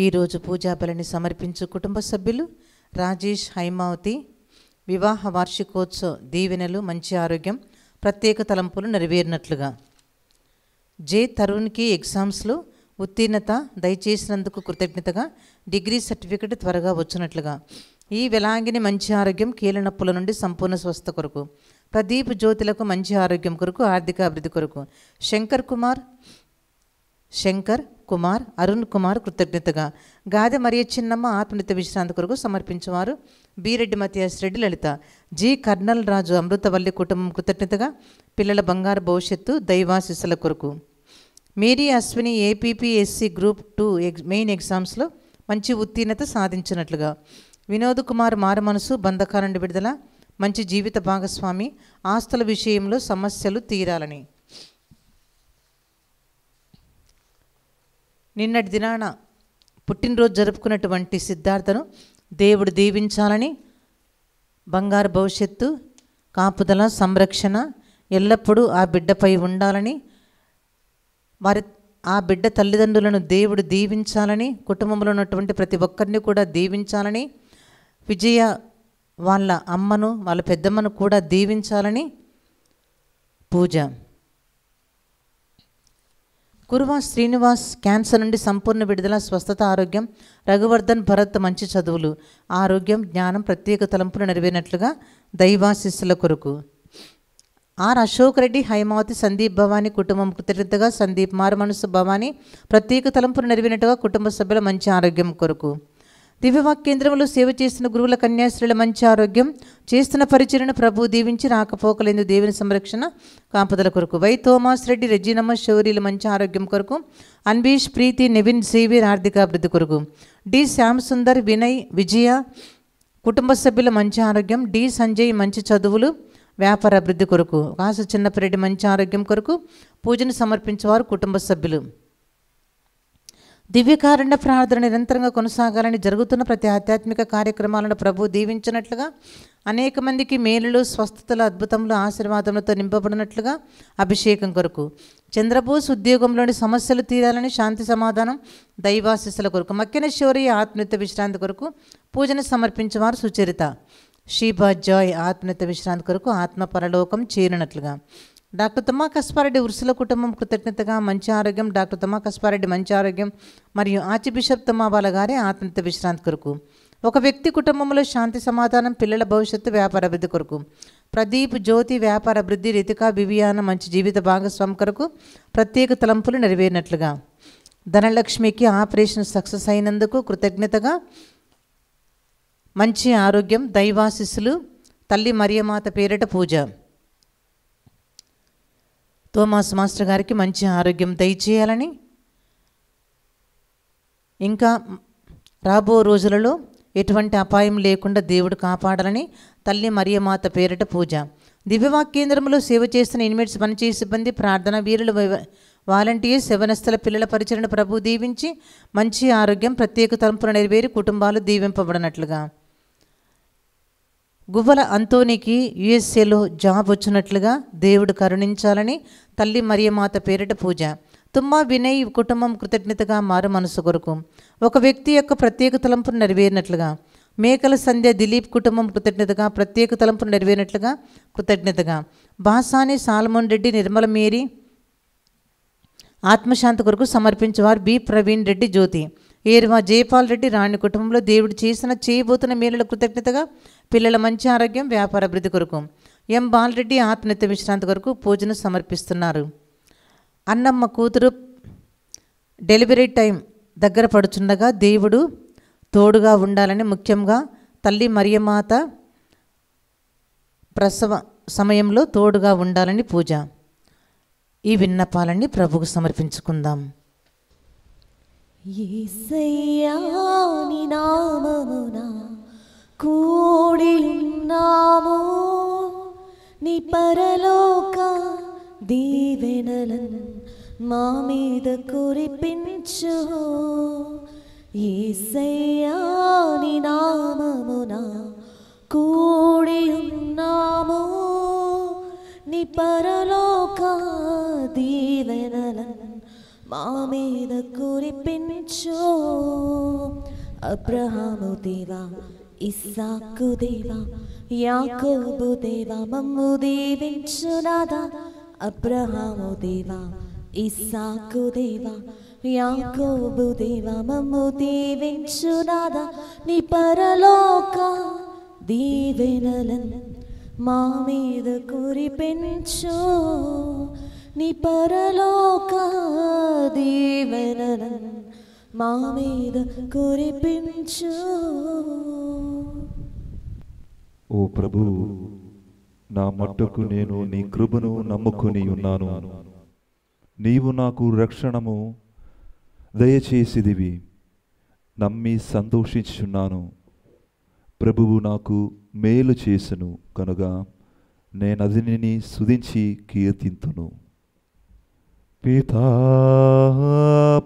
ఈరోజు పూజా బలిని సమర్పించు కుటుంబ సభ్యులు రాజేష్, హైమావతి వివాహ వార్షికోత్సవ దీవెనలు, మంచి ఆరోగ్యం, ప్రత్యేక తలంపులు నెరవేరినట్లుగా. జే తరుణ్కి ఎగ్జామ్స్లో ఉత్తీర్ణత దయచేసినందుకు కృతజ్ఞతగా డిగ్రీ సర్టిఫికెట్ త్వరగా వచ్చినట్లుగా. ఈ వెలాంగిని మంచి ఆరోగ్యం, కీళ్ళ నొప్పుల నుండి సంపూర్ణ స్వస్థ కొరకు. ప్రదీప్ జ్యోతులకు మంచి ఆరోగ్యం కొరకు, ఆర్థిక అభివృద్ధి కొరకు. శంకర్ కుమార్, అరుణ్ కుమార్ కృతజ్ఞతగా. గాదె మరియ చిన్నమ్మ ఆత్మనిత్య విశ్రాంతి కొరకు సమర్పించేవారు బీరెడ్డి మతియాస్ రెడ్డి, లలిత. జి కర్నల్ రాజు అమృతవల్లి కుటుంబం కృతజ్ఞతగా. పిల్లల బంగారు భవిష్యత్తు, దైవాశిస్సుల కొరకు. Mary Ashwini APPSC group 2 main ఎగ్జామ్స్లో మంచి ఉత్తీర్ణత సాధించినట్లుగా. వినోద్ కుమార్ మారు మనసు, బంధకాల నుండి విడుదల, మంచి జీవిత భాగస్వామి, ఆస్తుల విషయంలో సమస్యలు తీరాలని. నిన్నటి దినాన పుట్టినరోజు జరుపుకున్నటువంటి సిద్ధార్థను దేవుడు దీవించాలని, బంగారు భవిష్యత్తు, కాపుదల, సంరక్షణ ఎల్లప్పుడూ ఆ బిడ్డపై ఉండాలని, ఆ బిడ్డ తల్లిదండ్రులను దేవుడు దీవించాలని, కుటుంబంలో ఉన్నటువంటి ప్రతి ఒక్కరిని కూడా దీవించాలని, విజయ వాళ్ళ అమ్మను, వాళ్ళ పెద్దమ్మను కూడా దీవించాలని పూజ. కురువా శ్రీనివాస్ క్యాన్సర్ నుండి సంపూర్ణ విడుదల, స్వస్థత, ఆరోగ్యం. రఘువర్ధన్ భరత్ మంచి చదువులు, ఆరోగ్యం, జ్ఞానం, ప్రత్యేక తలంపులు నెరవేరినట్లుగా దైవాశిస్సుల కొరకు. ఆర్ అశోక్ రెడ్డి, హైమావతి, సందీప్ భవానీ కుటుంబం కృతజ్ఞతగా. సందీప్ మారు మనసు, భవానీ ప్రత్యేక తలంపులు నెరవేరినట్టుగా కుటుంబ సభ్యుల మంచి ఆరోగ్యం కొరకు. దివ్యవాక్యేంద్రంలో సేవ చేస్తున్న గురువుల కన్యాశ్రీల మంచి ఆరోగ్యం, చేస్తున్న పరిచర్యను ప్రభు దీవించి రాకపోకలేందు దేవుని సంరక్షణ, కాపుదల కొరకు. వై థోమాస్ రెడ్డి, రెజీనమ్మ, శౌర్యులు మంచి ఆరోగ్యం కొరకు. అన్వీష్, ప్రీతి, నివిన్, సేవియర్ ఆర్థిక అభివృద్ధి కొరకు. డి శ్యామ్ సుందర్, వినయ్, విజయ కుటుంబ సభ్యుల మంచి ఆరోగ్యం. డి సంజయ్ మంచి చదువులు, వ్యాపార అభివృద్ధి కొరకు. కాసు చిన్నపిరెడ్డి మంచి ఆరోగ్యం కొరకు పూజను సమర్పించేవారు కుటుంబ సభ్యులు. దివ్యకారుణ్య ప్రార్థన నిరంతరంగా కొనసాగాలని, జరుగుతున్న ప్రతి ఆధ్యాత్మిక కార్యక్రమాలను ప్రభు దీవించినట్లుగా, అనేక మందికి మేలులు, స్వస్థతలు, అద్భుతములు, ఆశీర్వాదములతో నింపబడినట్లుగా అభిషేకం కొరకు. చంద్రబోస్ ఉద్యోగంలోని సమస్యలు తీరాలని, శాంతి సమాధానం, దైవాశిస్సుల కొరకు. మక్కెన శౌర్య ఆత్మనిత్య విశ్రాంతి కొరకు పూజను సమర్పించేవారు సుచరిత. షీబా జాయ్ ఆత్మనిత్య విశ్రాంతి కొరకు ఆత్మ పరలోకం చేరినట్లుగా. డాక్టర్ తమ్మా కస్పారెడ్డి ఉర్సుల కుటుంబం కృతజ్ఞతగా మంచి ఆరోగ్యం. డాక్టర్ తమ్మా కస్పారెడ్డి మంచి ఆరోగ్యం మరియు ఆర్చి బిషప్ తమ్మాబాల గారి ఆత్మనిత్య విశ్రాంతి కొరకు. ఒక వ్యక్తి కుటుంబంలో శాంతి సమాధానం, పిల్లల భవిష్యత్తు, వ్యాపార అభివృద్ధి కొరకు. ప్రదీప్, జ్యోతి వ్యాపార అభివృద్ధి, రితిక, వివియాన మంచి జీవిత భాగస్వామి కొరకు ప్రత్యేక తలంపులు నెరవేరినట్లుగా. ధనలక్ష్మికి ఆపరేషన్ సక్సెస్ అయినందుకు కృతజ్ఞతగా మంచి ఆరోగ్యం, దైవాశిస్సులు, తల్లి మరియమాత పేరిట పూజ. థోమాస్ మాస్టర్ గారికి మంచి ఆరోగ్యం దయచేయాలని, ఇంకా రాబో రోజులలో ఎటువంటి అపాయం లేకుండా దేవుడు కాపాడాలని తల్లి మరియమాత పేరిట పూజ. దివ్యవాక్యేంద్రంలో సేవ చేస్తున్న ఇన్మేట్స్, పనిచేసే సిబ్బంది, ప్రార్థన వీరులు, వాలంటీర్స్, యవనస్తుల పిల్లల పరిచరణ ప్రభు దీవించి మంచి ఆరోగ్యం, ప్రత్యేక తలంపులు నెరవేరి కుటుంబాలు దీవింపబడినట్లుగా. గువ్వల అంతోనికి యుఎస్ఏలో జాబ్ వచ్చినట్లుగా దేవుడు కరుణించాలని తల్లి మరియమాత పేరిట పూజ. తుమ్మా వినయ్ కుటుంబం కృతజ్ఞతగా మారు మనసు కొరకు. ఒక వ్యక్తి యొక్క ప్రత్యేక తలంపును నెరవేరినట్లుగా. మేకల సంధ్య దిలీప్ కుటుంబం కృతజ్ఞతగా ప్రత్యేక తలంపును నెరవేరినట్లుగా కృతజ్ఞతగా. బాసాని సాల్మోన్ రెడ్డి, నిర్మల మేరీ ఆత్మశాంతి కొరకు సమర్పించేవారు బి ప్రవీణ్ రెడ్డి, జ్యోతి. ఏర్వా జయపాల్ రెడ్డి, రాణి కుటుంబంలో దేవుడు చేయబోతున్న మేలుల కృతజ్ఞతగా పిల్లల మంచి ఆరోగ్యం, వ్యాపార అభివృద్ధి కొరకు. ఎం బాలరెడ్డి ఆత్మనిత్య విశ్రాంతి కొరకు పూజను సమర్పిస్తున్నారు. అన్నమ్మ కూతురు డెలివరీ టైం దగ్గర పడుచుండగా దేవుడు తోడుగా ఉండాలని, ముఖ్యంగా తల్లి మరియమాత ప్రసవ సమయంలో తోడుగా ఉండాలని పూజ. ఈ విన్నపాలన్నీ ప్రభువుకు సమర్పించుకుందాం. యేసయ్యా నీ నామమున కూడి ఉన్నాము, నీ పరలోక దీవెనలను మా మీద కురిపించు. యేసయ్యా నీ నామమున కూడి ఉన్నాము, నీ పరలోక దీవెనలను మా మా మీద కురిపించు. అబ్రహాము దేవా, ఇస్సాకు దేవా, యాకోబు దేవా, మమ్ము దీవించు నాదా. అబ్రహాము దేవా, ఇస్సాకు దేవా, యాకోబు దేవా, మమ్ము దీవించు నాదా. నీ పరలోక దీవెనలను మా మీద కురిపించు. నీ పరలోక దీవెనలను మా మీద కురిపించు. ఓ ప్రభు, నా మట్టుకు నేను నీ కృపను నమ్ముకొని ఉన్నాను. నీవు నాకు రక్షణము దయచేసిదివి, నమ్మి సంతోషించున్నాను. ప్రభువు నాకు మేలు చేసును కనుక నేను అదిని స్తుతించి కీర్తింతును. పితా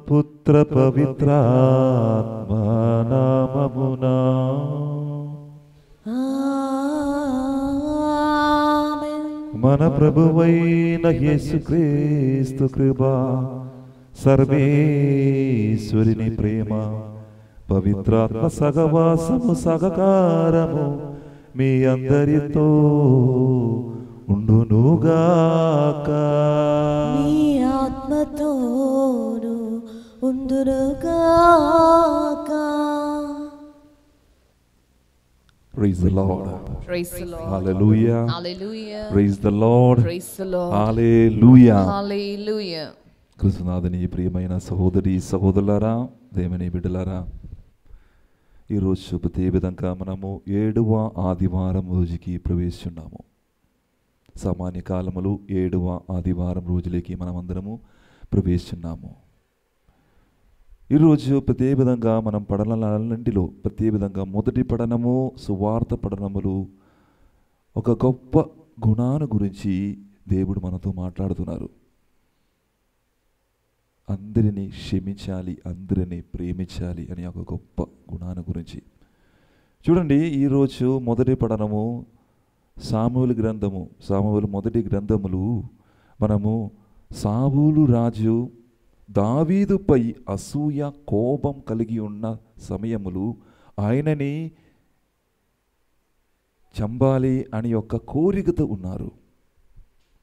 పుత్ర పవిత్రాత్మ నామమునా మన ప్రభువైన యేసుక్రీస్తు కృప, సర్వేశ్వరుని ప్రేమ, పవిత్రాత్మ సహవాసము సహకారము మీ అందరితో ఉండునుగాక. మీ ఆత్మతోను ఉండునుగాక. Praise the Lord. Praise the Lord. Hallelujah. Hallelujah. Praise the Lord. Praise the Lord. Hallelujah. Hallelujah. కృష్ణనాథుని ప్రియమైన సహోదరి సహోదరులారా, దేవుని బిడ్డలారా, ఈరోజు ప్రతి విధంగా మనము 7వ ఆదివారం రోజుకి ప్రవేశిస్తున్నాము. సామాన్య కాలములు 7వ ఆదివారం రోజులకి మనమందరము ప్రవేశిస్తున్నాము. ఈరోజు ప్రతి విధంగా మనం పఠనాలన్నింటిలో ప్రతి విధంగా మొదటి పఠనము సువార్త పఠనములు ఒక గొప్ప గుణాన్ని గురించి దేవుడు మనతో మాట్లాడుతున్నారు. అందరినీ క్షమించాలి, అందరినీ ప్రేమించాలి అనే ఒక గొప్ప గుణాన్ని గురించి. చూడండి, ఈరోజు మొదటి పఠనము సామువేలు గ్రంథము. సామువేలు మొదటి గ్రంథములు మనము సావులు రాజు దావీదుపై అసూయ కోపం కలిగి ఉన్న సమయములు, ఆయనని చంపాలి అని ఒక కోరికతో ఉన్నారు.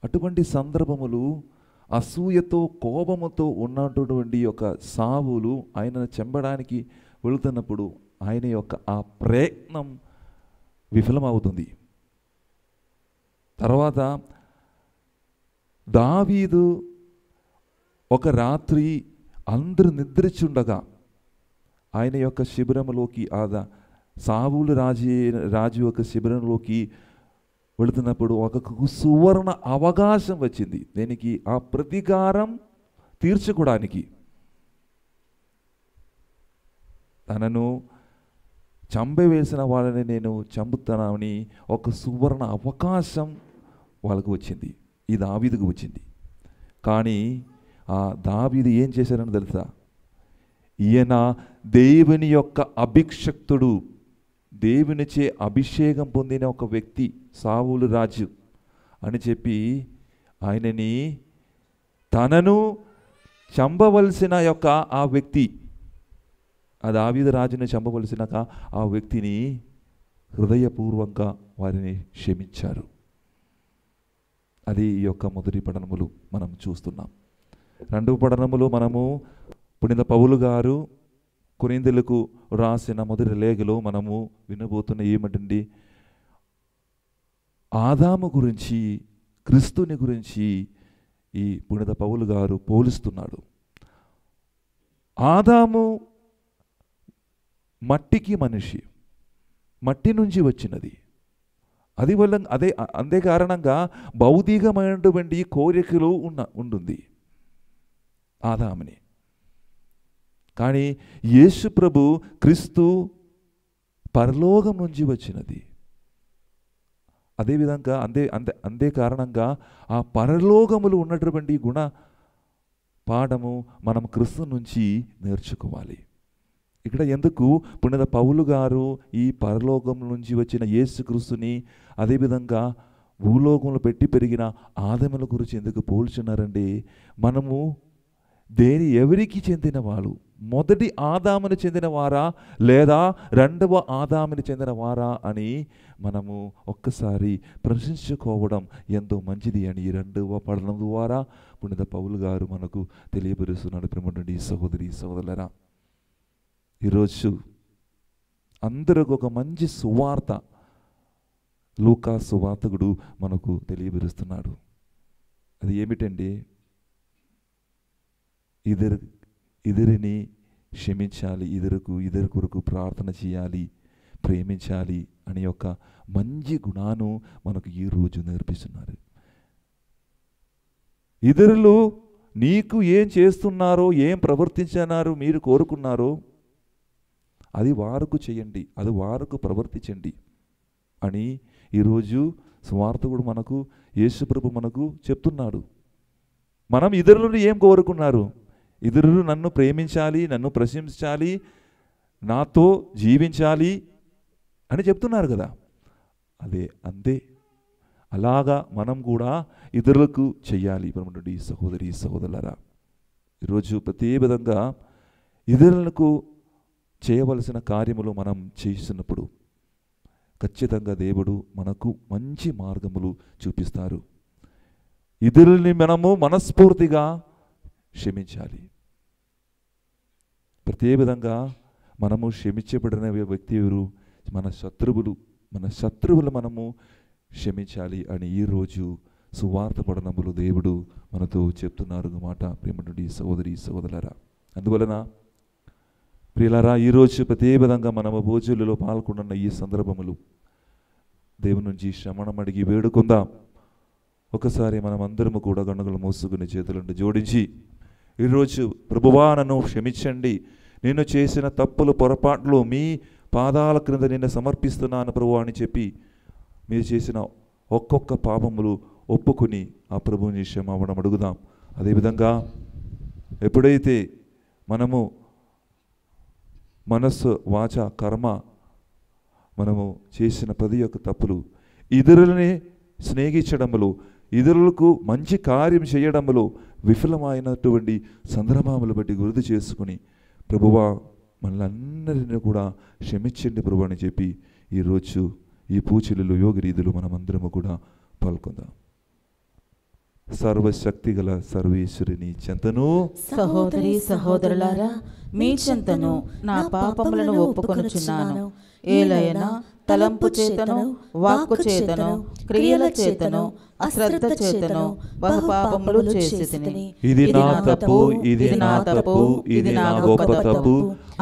అటువంటి సందర్భములు అసూయతో కోపముతో ఉన్నటువంటి ఒక సావులు ఆయనను చంపడానికి వెళుతున్నప్పుడు ఆయన యొక్క ఆ ప్రయత్నం విఫలమవుతుంది. తర్వాత దావీదు ఒక రాత్రి అందరూ నిద్రించుండగా ఆయన యొక్క శిబిరంలోకి సావులు రాజు యొక్క శిబిరంలోకి వెళుతున్నప్పుడు ఒక సువర్ణ అవకాశం వచ్చింది. దీనికి ఆ ప్రతీకారం తీర్చుకోవడానికి, తనను చంపవేసిన వాళ్ళని నేను చంపుతానని ఒక సువర్ణ అవకాశం వాళ్ళకు వచ్చింది. ఈ దావీదుకు వచ్చింది. కానీ ఆ దావీదు ఏం చేశారని తెలుసా? ఈయన దేవుని యొక్క అభిషక్తుడు, దేవునిచే అభిషేకం పొందిన ఒక వ్యక్తి సావులు రాజు అని చెప్పి ఆయనని తనను చంపవలసిన యొక్క ఆ వ్యక్తి, ఆ దావీదు రాజుని చంపవలసిన ఆ వ్యక్తిని హృదయపూర్వకంగా వారిని క్షమించారు. అది ఈ యొక్క మొదటి పఠనములు మనం చూస్తున్నాం. రెండవ పఠనములు మనము పునీత పౌలు గారు కొరింథీయులకు రాసిన మొదటి లేఖలో మనము వినబోతున్న ఏమిటండి? ఆదాము గురించి, క్రీస్తుని గురించి ఈ పునీత పౌలు గారు పోలుస్తున్నాడు. ఆదాము మట్టికి మనిషి, మట్టి నుంచి వచ్చినది. అది వల్ల అదే కారణంగా భౌతికమైనటువంటి కోరికలు ఉంటుంది ఆదాముని. కానీ యేసు ప్రభు క్రీస్తు పరలోకం నుంచి వచ్చినది. అదేవిధంగా అందే కారణంగా ఆ పరలోకములు ఉన్నటువంటి గుణ పాఠము మనం క్రీస్తు నుంచి నేర్చుకోవాలి. ఇక్కడ ఎందుకు పునీత పౌలు గారు ఈ పరలోకం నుంచి వచ్చిన యేసు క్రీస్తుని అదేవిధంగా భూలోకంలో పెట్టి పెరిగిన ఆదాముల గురించి ఎందుకు పోల్చున్నారండి? మనము ఎవరికి చెందిన వాళ్ళు? మొదటి ఆదామును చెందిన వారా లేదా రెండవ ఆదాముని చెందిన వారా అని మనము ఒక్కసారి ప్రశ్నించుకోవడం ఎంతో మంచిది అని ఈ రెండవ పఠనం ద్వారా పునీత పౌలు గారు మనకు తెలియపరుస్తున్నాడు. ప్రేమటువంటి సహోదరి సహోదరులారా, ఈరోజు అందరికి ఒక మంచి సువార్త లూకా సువార్తకుడు మనకు తెలియపరుస్తున్నాడు. అది ఏమిటండి? ఇద్దరిని క్షమించాలి, ఇద్దరి కొరకు ప్రార్థన చేయాలి, ప్రేమించాలి అనే ఒక మంచి గుణాను మనకు ఈరోజు నేర్పిస్తున్నారు. ఇతరులు నీకు ఏం చేస్తున్నారో, ఏం ప్రవర్తించారో మీరు కోరుకున్నారో అది వారికి చేయండి, అది వారికి ప్రవర్తించండి అని ఈరోజు స్వార్థకుడు మనకు, యేసుప్రభు మనకు చెప్తున్నాడు. మనం ఇతరులను ఏం కోరుకున్నారు? ఇతరులు నన్ను ప్రేమించాలి, నన్ను ప్రశంసించాలి, నాతో జీవించాలి అని చెప్తున్నారు కదా. అంతే అలాగా మనం కూడా ఇతరులకు చెయ్యాలి. ఇప్పుడు సహోదరి సహోదరులారా, ఈరోజు ప్రతి విధంగా ఇతరులకు చేయవలసిన కార్యములు మనం చేస్తున్నప్పుడు ఖచ్చితంగా దేవుడు మనకు మంచి మార్గములు చూపిస్తారు. ఇతరుల్ని మనము మనస్ఫూర్తిగా క్షమించాలి. ప్రతి విధంగా మనము క్షమించబడిన వ్యక్తి ఎవరు? మన శత్రువులు మనము క్షమించాలి అని ఈరోజు సువార్త పఠనములు దేవుడు మనతో చెప్తున్నారు అన్నమాట. ప్రేమటువంటి సహోదరి సహోదరులారా, అందువలన ప్రియులారా, ఈరోజు ప్రతి విధంగా మనము భోజనంలో పాల్గొన్న ఈ సందర్భములు దేవుని నుంచి క్షమణం అడిగి వేడుకుందాం. ఒకసారి మనం అందరము కూడా గణగలు మోసుకుని చేతులను జోడించి ఈరోజు ప్రభువా నన్ను క్షమించండి, నేను చేసిన తప్పులు పొరపాట్లు మీ పాదాల క్రింద నిన్ను సమర్పిస్తున్నాను ప్రభువా అని చెప్పి మీరు చేసిన ఒక్కొక్క పాపములు ఒప్పుకొని ఆ ప్రభువుని క్షమాపణ అడుగుదాం. అదేవిధంగా ఎప్పుడైతే మనము మనస్సు వాచ కర్మ మనము చేసిన ప్రతి ఒక్క తప్పులు, ఇతరులని స్నేహించడములు, ఇతరులకు మంచి కార్యం చేయడములో విఫలమైనటువంటి సందర్భములు బట్టి గుర్తు చేసుకుని ప్రభువా మనల్ని కూడా క్షమించండి ప్రభు అని చెప్పి ఈరోజు ఈ పూజలలో యోగ రీతులు మనమందరము కూడా పాల్గొందాం. సర్వశక్తి గల సర్వేశ్వరుని చెంతను సహోదరి సహోదరులారా మీ చెంతను నా పాపములను ఒప్పుకొనుచున్నాను. ఏలైనా తలంపు చేతను, వాక్కు చేతను, క్రియల చేతను, అశ్రద్ధ చేతను బహుపాపములు చేసితిని. ఇది నా తప్పు, ఇది నా తప్పు, ఇది నా గొప్ప తప్పు.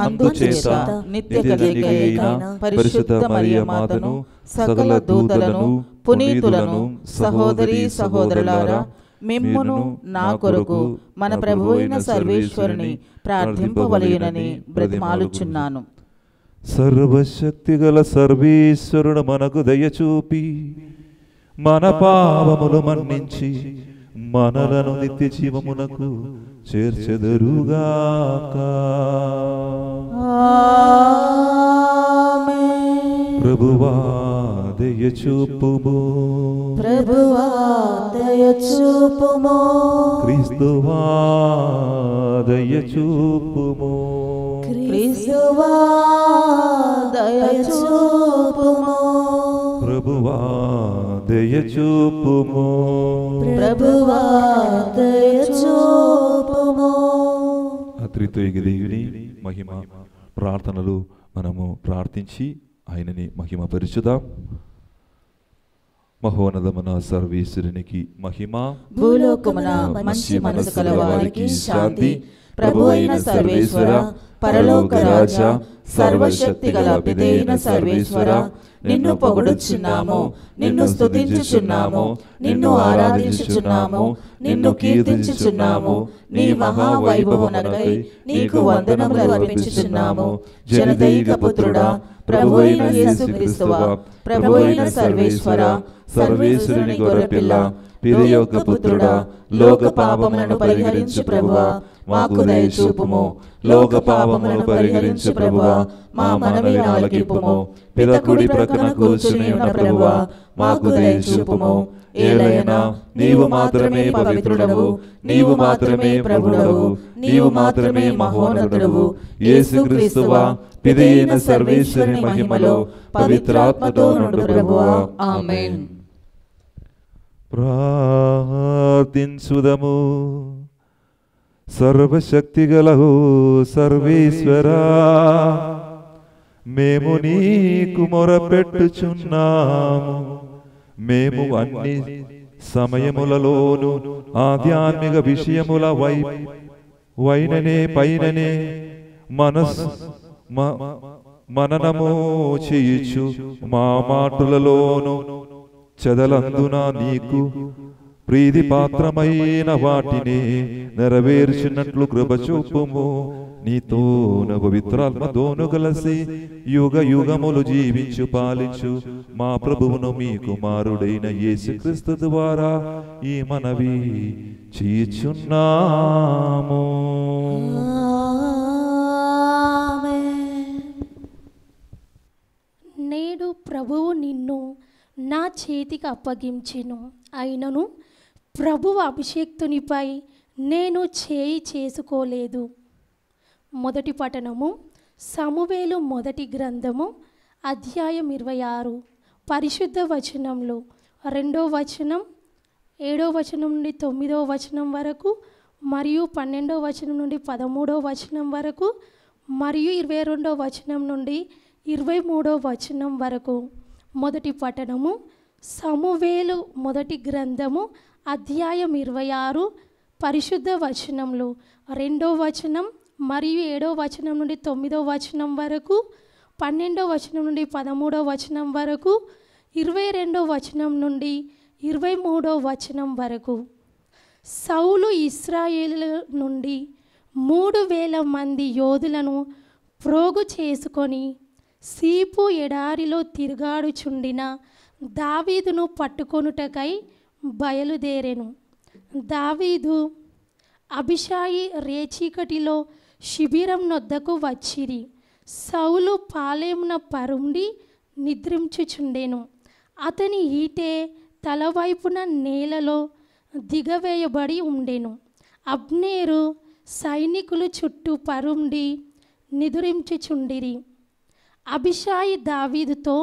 అందుచేత నిత్య కన్యకయైన పరిశుద్ధ మరియ మాతను, సకల దూతలను, పునీతులను, సహోదరి సహోదరులారా మిమ్మును నా కొరకు మన ప్రభువైన సర్వేశ్వరుని ప్రార్థింపవలయునని బ్రతిమాలుచున్నాను. సర్వశక్తి గల సర్వేశ్వరుడు మనకు దయచూపి మన పాపములు మన్నించి మనలను నిత్య జీవమునకు చేర్చెదరుగాక. ప్రభువా దయచూపుము, ప్రభువా దయచూపుము, క్రీస్తువా దయచూపుము, క్రీస్తువా దయచూపుము, ప్రభువా దయచూపుము, ప్రభువా దయచూపుము. త్రిత్వైక దేవుని మహిమ ప్రార్థనలు మనము ప్రార్థించి ఆయనని మహిమ పరుచుదాం. మహోన్నతమైన సర్వేశ్వరునికి మహిమ, భూలోకమున మంచి మనసు కలవారికి శాంతి. ప్రభువైన సర్వేశ్వర, పరలోక రాజా, సర్వశక్తి గల పితైన సర్వేశ్వర, నిన్ను పొగడుచున్నాము, నిన్ను స్తుతించుచున్నాము, నిన్ను ఆరాధించుచున్నాము, నిన్ను కీర్తించుచున్నాము. నీ మహావైభవమునకై నీకు వందనములు అర్పించుచున్నాము. జనదైక పుత్రుడా, ప్రభువైన యేసుక్రీస్తువా, ప్రభువైన సర్వేశ్వర, సర్వేశ్వరుని గొర్రెపిల్ల, పిదయొక్క పుత్రుడా, లోక పాపములను పరిహరించు ప్రభువా, మాకు దయ చూపుము. లోక పాపములను పరిహరించు ప్రభువా, మా మనవి ఆలకింపుము. పిత కుడి ప్రక్కన కూర్చుని ఉన్న ప్రభువా, మాకు దయ చూపుము. ఏలైనా నీవు మాత్రమే పవిత్రుడవు, నీవు మాత్రమే ప్రభుడవు, నీవు మాత్రమే మహోన్నతుడవు. యేసుక్రీస్తువా, పిదైన సర్వేశ్వరుని మహిమలో పవిత్రాత్మతో నుండు ప్రభువా. ఆమేన్. ప్రార్థించుదము. సర్వశక్తిగలహో సర్వేశ్వరా, మేము నీకు మొరపెట్టుచున్నాము. మేము అన్ని సమయములలోను ఆధ్యాత్మిక విషయముల వైననే పైననే మననము చేయుచు మా మాటలలోను చదలందున నీకు ప్రీతి పాత్రమైన వాటిని నెరవేర్చినట్లు కృప చూపుము. నీతోను పవిత్రాత్మతోను కలిసి యుగ యుగములు జీవించు పాలించు మా ప్రభువును మీ కుమారుడైన యేసుక్రీస్తు ద్వారా ఈ మనవి చేయుచున్నాము. నేడు ప్రభువు నిన్ను నా చేతికి అప్పగించెను. అయినను ప్రభువు అభిషేక్తునిపై నేను చేయి చేసుకోలేదు. మొదటి పఠనము సమూయేలు మొదటి గ్రంథము అధ్యాయం 26 పరిశుద్ధ వచనంలో 2వ వచనం 7వ వచనం నుండి 9వ వచనం వరకు మరియు 12వ వచనం నుండి 13వ వచనం వరకు మరియు 22వ వచనం నుండి 23వ వచనం వరకు. మొదటి పఠనము సమూయేలు మొదటి గ్రంథము అధ్యాయం 26 పరిశుద్ధ వచనంలో 2వ వచనం మరియు 7వ వచనం నుండి 9వ వచనం వరకు, 12వ వచనం నుండి 13వ వచనం వరకు, 22వ వచనం నుండి 23వ వచనం వరకు. సౌలు ఇశ్రాయేలుల నుండి 3000 మంది యోధులను ప్రోగు చేసుకొని సీపు ఎడారిలో తిరుగాడుచుండిన దావీదును పట్టుకొనుటకై బయలుదేరెను. దావీదు అబిషాయి రేచీకటిలో శిబిరం నొద్దకు వచ్చిరి. సౌలు పాలెమున పరుండి నిద్రించుచుండెను. అతని ఈటె తలవైపున నేలలో దిగవేయబడి ఉండెను. అబ్నేరు సైనికులు చుట్టూ పరుండి నిద్రించుచుండిరి. అబిషాయి దావీదుతో,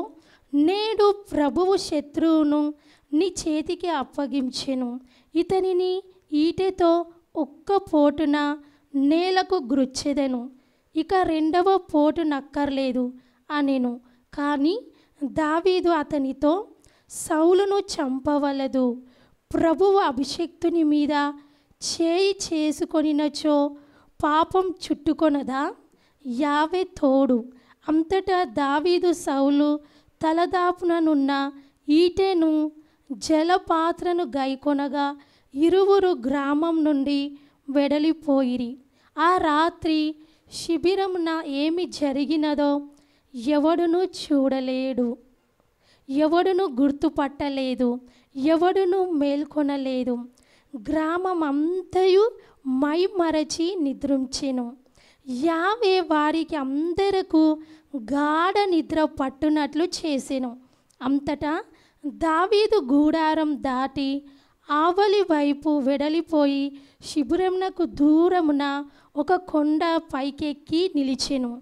నేడు ప్రభువు శత్రువును నీ చేతికి అప్పగించెను. ఇతనిని ఈటెతో ఒక్క పోటున నేలకు గ్రుచ్చెదను, ఇక 2వ పోటు నక్కర్లేదు అనెను. కానీ దావీదు అతనితో, సౌలును చంపవలదు, ప్రభువు అభిషేక్తుని మీద చేయి చేసుకొనినచో పాపం చుట్టుకొనదా? యావే తోడు. అంతటా దావీదు సౌలు తలదాపుననున్న ఈటెను జలపాత్రను గైకొనగా ఇరువురు గ్రామం నుండి వెడలిపోయిరి. ఆ రాత్రి శిబిరమున ఏమి జరిగినదో ఎవడును చూడలేడు, ఎవడును గుర్తుపట్టలేదు, ఎవడును మేల్కొనలేదు. గ్రామం అంతయు మైమరచి నిద్రించెను. యావే వారికి అందరకు గాఢ నిద్ర పట్టునట్లు చేసెను. అంతటా దావీదు గూడారం దాటి ఆవలి వైపు వెడలిపోయి శిబిరమునకు దూరమున ఒక కొండ పైకెక్కి నిలిచెను.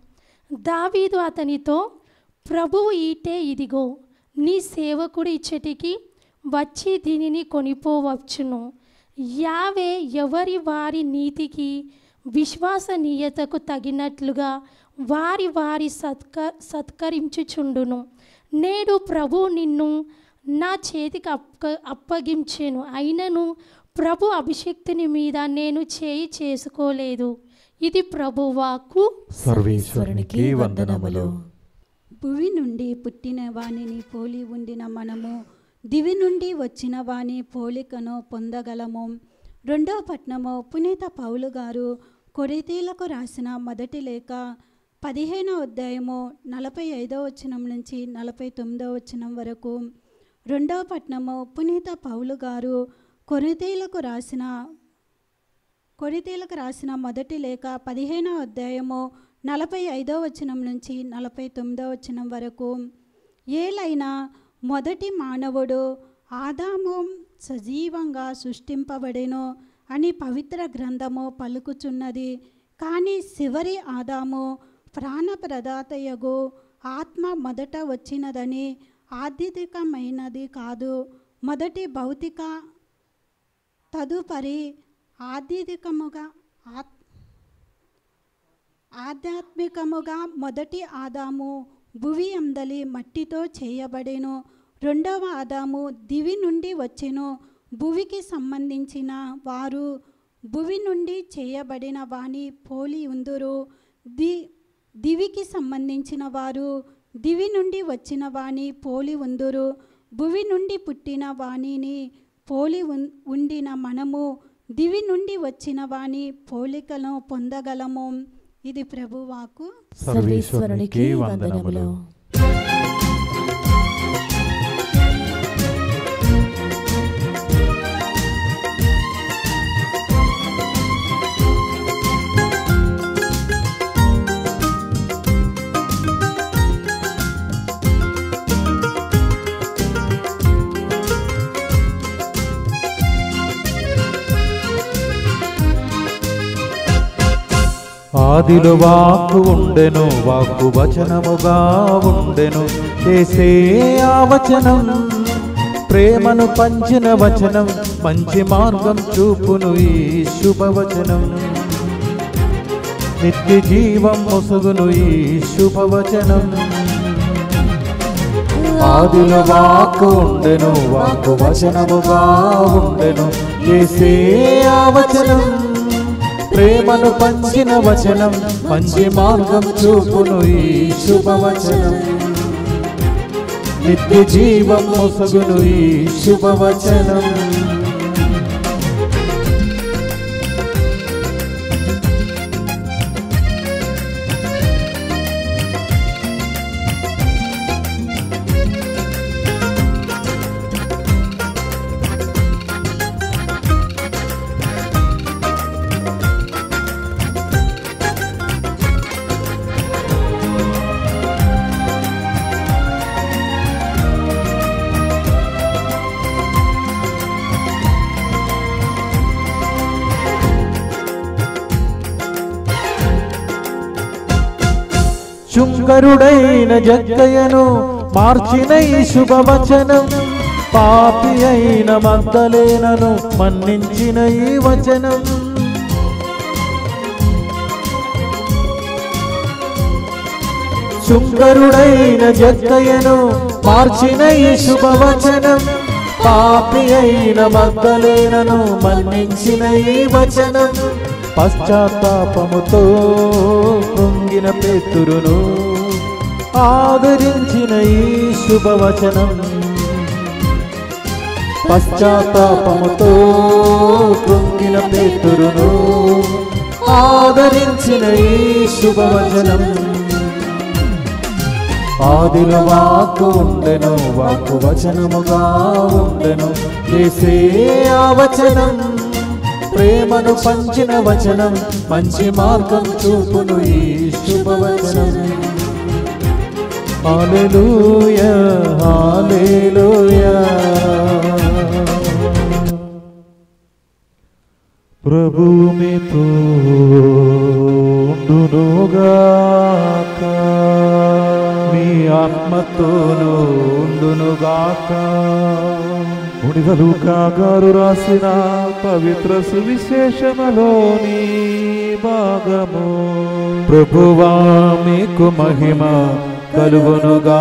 దావీదు అతనితో, ప్రభువు ఈటే ఇదిగో, నీ సేవకుడి ఇచ్చటికి వచ్చి దీనిని కొనిపోవచ్చును. యావే ఎవరి వారి నీతికి విశ్వసనీయతకు తగినట్లుగా వారి వారి సత్కరించుచుండును. నేడు ప్రభువు నిన్ను నా చేతికి అప్పగించెను. అయినను ప్రభు అభిషేక్తుని మీద నేను చేయి చేసుకోలేదు. ఇది ప్రభువాకు. సర్వేశ్వరునికి వందనములు. భువి నుండి పుట్టిన వాణిని పోలి ఉండిన మనము దివి నుండి వచ్చిన వాని పోలికను పొందగలము. 2వ పట్నము పునీత పౌలు గారు కొరింథీయులకు రాసిన మొదటి లేఖ 15వ అధ్యాయము 45వ వచనం నుంచి 49వ వచనం వరకు. 2వ పట్నము పునీత పౌలు గారు కొరింథీయులకు రాసిన కొరింథీయులకు రాసిన మొదటి లేఖ 15వ అధ్యాయము 45వ వచనం నుంచి 49వ వచనం వరకు. ఏలైనా మొదటి మానవుడు ఆదాము సజీవంగా సృష్టింపబడెను అని పవిత్ర గ్రంథము పలుకుచున్నది. కానీ చివరి ఆదాము ప్రాణప్రదాతయగు ఆత్మ మొదట వచ్చినదని ఆధ్యాత్మికమైనది కాదు. మొదటి భౌతిక తదుపరి ఆధ్యాత్మికముగా మొదటి ఆదాము భువి అందలి మట్టితో చేయబడెను. రెండవ ఆదాము దివి నుండి వచ్చెను. భువికి సంబంధించిన వారు భువి నుండి చేయబడిన వాని పోలి ఉందురు. దివికి సంబంధించిన వారు దివి నుండి వచ్చిన వాని పోలి ఉందురు. భువి నుండి పుట్టిన వాణిని పోలి ఉండిన మనము దివి నుండి వచ్చిన వాని పోలికను పొందగలము. ఇది ప్రభువాకు. సర్వేశ్వరునికి వందనములు. ఆదిలో వాక్కు ఉండెను, వాక్కు వచనముగా ఉండెను. యేసే ఆ వచనం, ప్రేమను పంచిన వచనం, మంచి మార్గం చూపును ఈ శుభవచనం. నిత్య జీవం మొసగును ఈ శుభవచనం. ఆదిలో వాక్కు ఉండెను, వాక్కు వచనముగా ఉండెను. యేసే ఆ వచనం, ప్రేమను పంచిన వచనం, మంచి మార్గం చూపును ఈ శుభవచనం. నిత్య జీవం మొసగును ఈ శుభవచనం. శుంకరుడైన జక్కయ్యను మార్చిన ఈ శుభవచనం, పాపి అయిన మగ్దలేనను మన్నించిన ఈ వచనం. శుంకరుడైన జక్కయ్యను మార్చిన ఈ శుభవచనం, పాపి అయిన మగ్దలేనను మన్నించిన ఈ వచనం. పశ్చాత్తాపముతో కృంగిన పేతురును ఆదరించిన ఈ శుభవచనం. పశ్చాత్తాపముతో కృంగిన పేతురును ఆదరించిన ఈ శుభవచనం. ఆదిలో వాక్కు ఉండెను, వాక్కు వచనముగా ఉండెను. యేసే ఆ వచనం, ప్రేమను పంచిన వచనం, మంచి మార్గం చూపును ఈ శుభవచనం. హల్లెలూయా హల్లెలూయా. ప్రభువు మీతో ఉండునుగాక, మీ ఆత్మతోనూ ఉండునుగాక. లూకా గారు రాసిన పవిత్ర సువిశేషములోని భాగము. ప్రభువా మీకు మహిమ కలుగునుగాక.